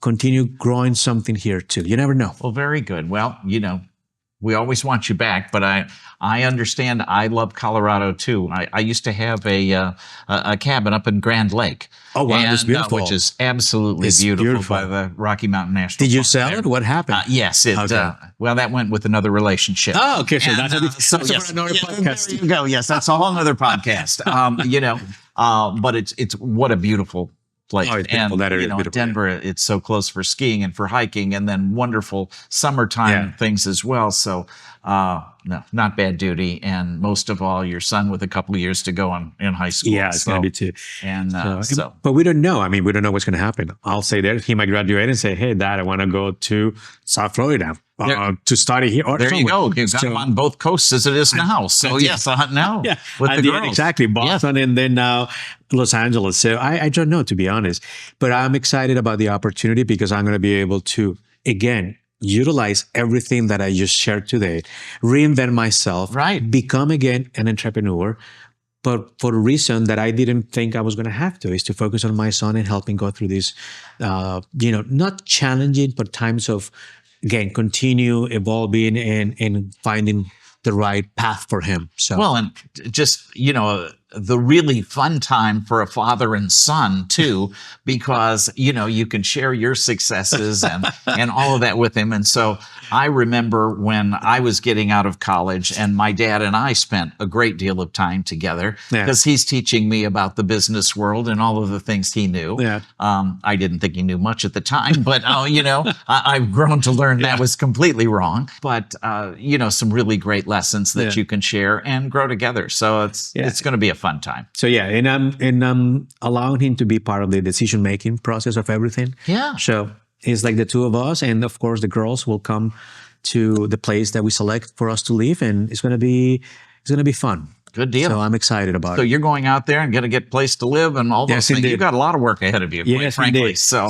continue growing something here too. You never know. Well, very good. Well, we always want you back, but I understand. I love Colorado too. I used to have a cabin up in Grand Lake. Oh wow, that's beautiful. Which is absolutely beautiful by the Rocky Mountain National Park. Did you sell it? What happened? Yes, well, that went with another relationship. Oh, okay, so that's another podcast. There you go. Yes, that's a whole other podcast. But it's what a beautiful place. Oh, it's beautiful. That area is beautiful. Denver, it's so close for skiing and for hiking, and then wonderful summertime things as well. So, no, not bad duty. And most of all, your son with a couple of years to go in high school. Yeah, it's going to be too. And but we don't know. I mean, we don't know what's going to happen. I'll say that he might graduate and say, "Hey, Dad, I want to go to South Florida to study here." Or there you go. You've got him on both coasts as it is now. So yes, now with the girls. Exactly, Boston and then now Los Angeles. So I don't know, to be honest, but I'm excited about the opportunity because I'm going to be able to again utilize everything that I just shared today, reinvent myself, become again an entrepreneur, but for a reason that I didn't think I was going to have to, is to focus on my son and help him go through this, not challenging, but times of, again, continue evolving and finding the right path for him. So well, and just the really fun time for a father and son too, because, you can share your successes and all of that with him. And so I remember when I was getting out of college and my dad and I spent a great deal of time together because he's teaching me about the business world and all of the things he knew. Yeah. I didn't think he knew much at the time, but, I've grown to learn that was completely wrong. But, some really great lessons that you can share and grow together. So it's going to be a fun time. So and I'm allowing him to be part of the decision-making process of everything. Yeah. So it's like the two of us, and of course the girls will come to the place that we select for us to live, and it's gonna be fun. Good deal. So I'm excited about it. So you're going out there and going to get a place to live and all those things. Indeed. You've got a lot of work ahead of you, quite frankly. Indeed. So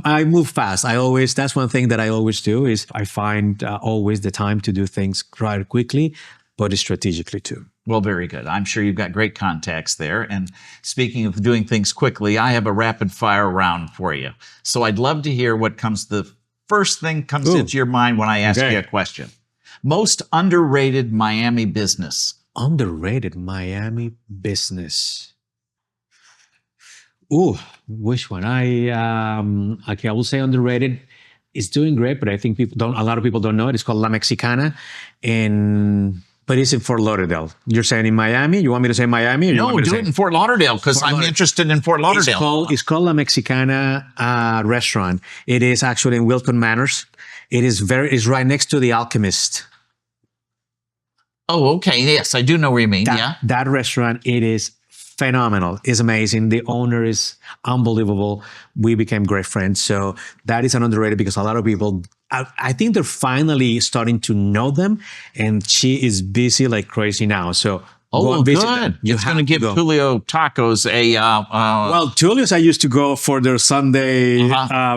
I move fast. That's one thing that I always do is I find always the time to do things rather quickly, but strategically too. Well, very good. I'm sure you've got great contacts there. And speaking of doing things quickly, I have a rapid fire round for you. So I'd love to hear the first thing comes into your mind when I ask you a question. Most underrated Miami business. Underrated Miami business. Ooh, which one? I will say underrated. It's doing great, but I think a lot of people don't know it. It's called La Mexicana, but it's in Fort Lauderdale. You're saying in Miami? You want me to say Miami? Or No, do it in Fort Lauderdale because I'm interested in Fort Lauderdale. It's called La Mexicana restaurant. It is actually in Wilton Manors. It's right next to the Alchemist. Oh, okay. Yes, I do know what you mean. That restaurant, it is phenomenal. It's amazing. The owner is unbelievable. We became great friends. So that is an underrated because a lot of people, I think they're finally starting to know them, and she is busy like crazy now. So go and visit them. It's going to give Tulio Tacos a... well, Tulio's I used to go for their Sunday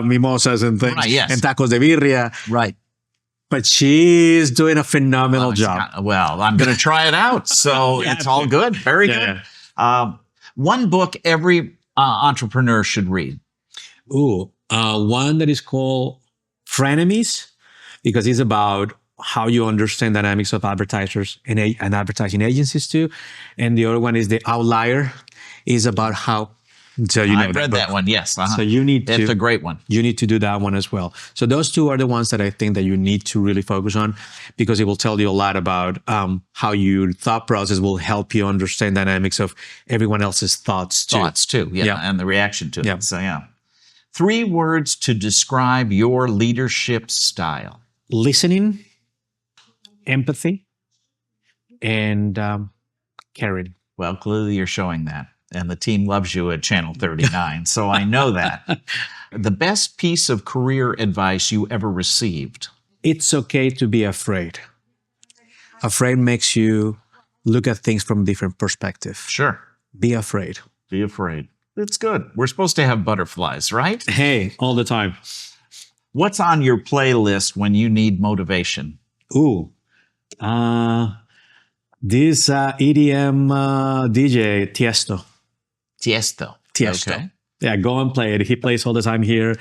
mimosas and things, and tacos de birria. Right. But she's doing a phenomenal job. Well, I'm going to try it out. So it's all good. Very good. One book every entrepreneur should read. One that is called Frenemies, because it's about how you understand dynamics of advertisers and advertising agencies too. And the other one is The Outlier, is about how... So I've read that one, yes. So you need to... It's a great one. You need to do that one as well. So those two are the ones that I think that you need to really focus on, because it will tell you a lot about how your thought process will help you understand dynamics of everyone else's thoughts too. And the reaction to it. So 3 words to describe your leadership style. Listening, empathy, and caring. Well, clearly you're showing that. And the team loves you at Channel 39, so I know that. The best piece of career advice you ever received? It's okay to be afraid. Afraid makes you look at things from a different perspective. Sure. Be afraid. Be afraid. It's good. We're supposed to have butterflies, right? Hey, all the time. What's on your playlist when you need motivation? This EDM DJ, Tiesto. Tiesto. Okay. Yeah, go and play it. He plays all the time here,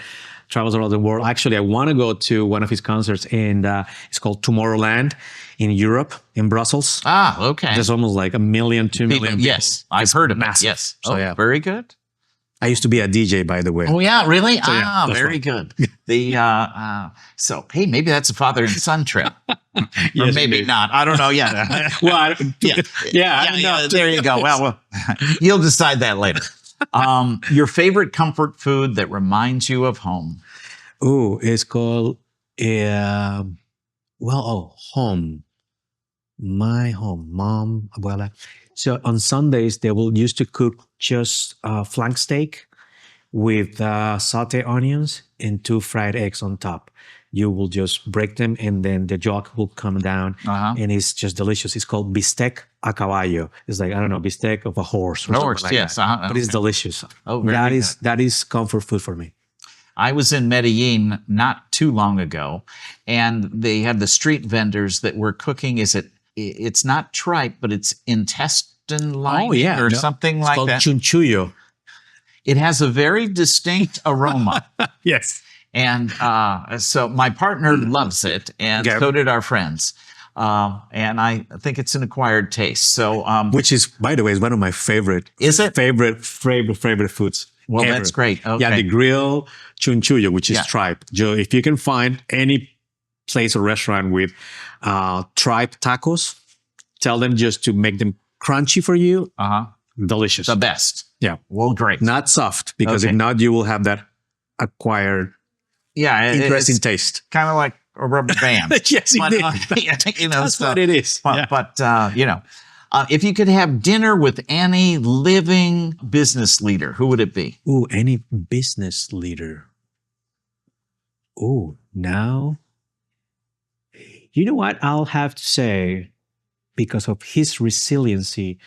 travels around the world. Actually, I want to go to one of his concerts, and it's called Tomorrowland in Europe, in Brussels. Okay. There's almost like 2 million people. Yes, I've heard of massive. It. Yes. So, very good. I used to be a DJ, by the way. Oh, yeah, really? So, very good. So, hey, maybe that's a father and son trip. Or maybe not. I don't know yet. Well, there you go. Well, you'll decide that later. Your favorite comfort food that reminds you of home? It's called, home. My home, mom, abuela. So on Sundays, they will used to cook just flank steak with sauté onions and 2 fried eggs on top. You will just break them, and then the yolk will come down, and it's just delicious. It's called bistec a caballo. It's like, I don't know, bistec of a horse or something like that. But it's delicious. That is comfort food for me. I was in Medellin not too long ago, and they had the street vendors that were cooking. It's not tripe, but it's intestine lining or something like that. It's called chunchullo. It has a very distinct aroma. Yes. And so my partner loves it, and so did our friends. And I think it's an acquired taste. So, Which is, by the way, is one of my favorite. Is it? Favorite foods. Well, ever. that's great. Okay. Yeah, the grill chunchullo, which is Yeah. tripe. Joe, if you can find any place or restaurant with tripe tacos, tell them just to make them crunchy for you. Delicious. The best. Yeah. Well, great. Not soft, because Okay. if not, you will have that acquired Yeah. interesting It's taste. kind of like a rubber band. Yes, But, indeed. that's what it is. But if you could have dinner with any living business leader, who would it be? Ooh, any business leader. Ooh, now. You know what? I'll have to say, because of his resiliency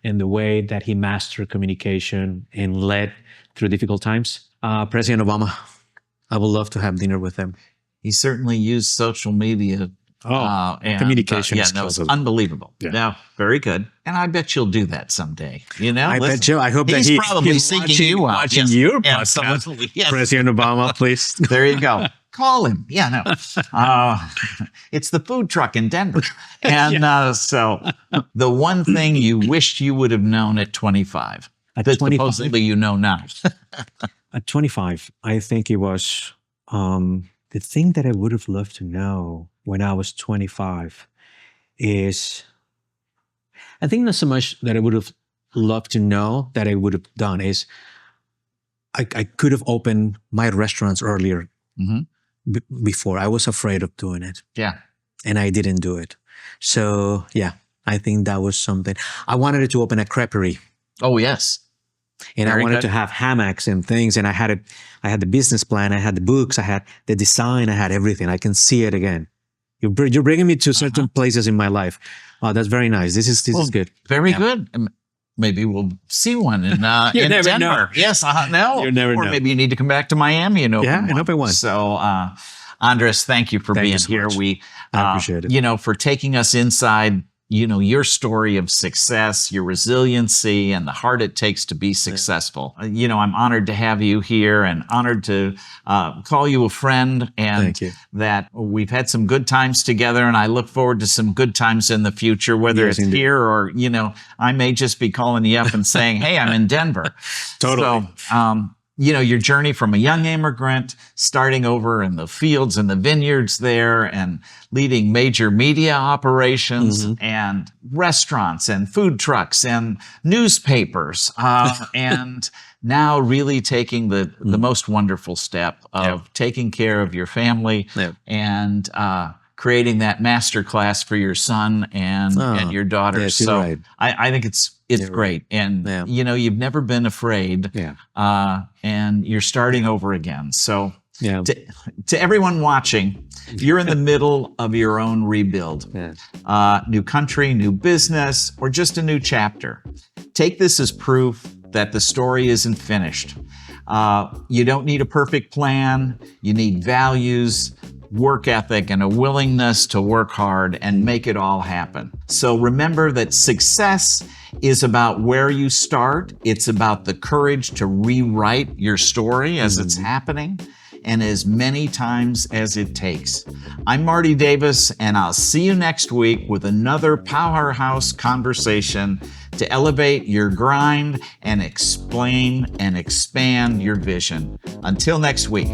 and the way that he mastered communication and led through difficult times, President Obama. I would love to have dinner with him. He certainly used social media. And, communication it's skills. unbelievable. Yeah. Yeah, very good. And I bet you'll do that someday. I bet you. I hope that he's probably seeking you out. watching Yes, your absolutely. podcast. Yes. President Obama, please. There you go. Call him. Yeah, no. It's the food truck in Denver. And so the one thing you wished you would have known at 25, At that 25? supposedly you know now. At 25, I think it was the thing that I would have loved to know when I was 25 is, I think not so much that I would have loved to know that I would have done is I could have opened my restaurants earlier before. I was afraid of doing it. Yeah. And I didn't do it. So yeah, I think that was something. I wanted to open a creperie. Oh, yes. And Very I wanted good. to have hammocks and things. And I had it. I had the business plan. I had the books. I had the design. I had everything. I can see it again. You're bringing me to certain places in my life. Oh, that's very nice. This is good. Very good. Maybe we'll see one in You never Denver. know. Yes, no. You never or know. maybe you need to come back to Miami and open Yeah, one. and open one. So, Andres, thank you for Thank being you so here. much. We, I appreciate it. For taking us inside, your story of success, your resiliency, and the heart it takes to be successful. I'm honored to have you here and honored to call you a friend, and Thank you. that we've had some good times together, and I look forward to some good times in the future, whether Yes, it's indeed. here or, I may just be calling you up and saying, hey, I'm in Denver. Totally. So, your journey from a young immigrant, starting over in the fields and the vineyards there, and leading major media operations and restaurants and food trucks and newspapers, and now really taking the most wonderful step of taking care of your family and creating that master class for your son and your daughter. yes, you're so right. I think it's great. And, you've never been afraid. And you're starting over again. So to everyone watching, you're in the middle of your own rebuild. New country, new business, or just a new chapter. Take this as proof that the story isn't finished. You don't need a perfect plan. You need values, work ethic, and a willingness to work hard and make it all happen. So remember that success is about where you start. It's about the courage to rewrite your story as it's happening, and as many times as it takes. I'm Marty Davis, and I'll see you next week with another powerhouse conversation to elevate your grind and explain and expand your vision. Until next week.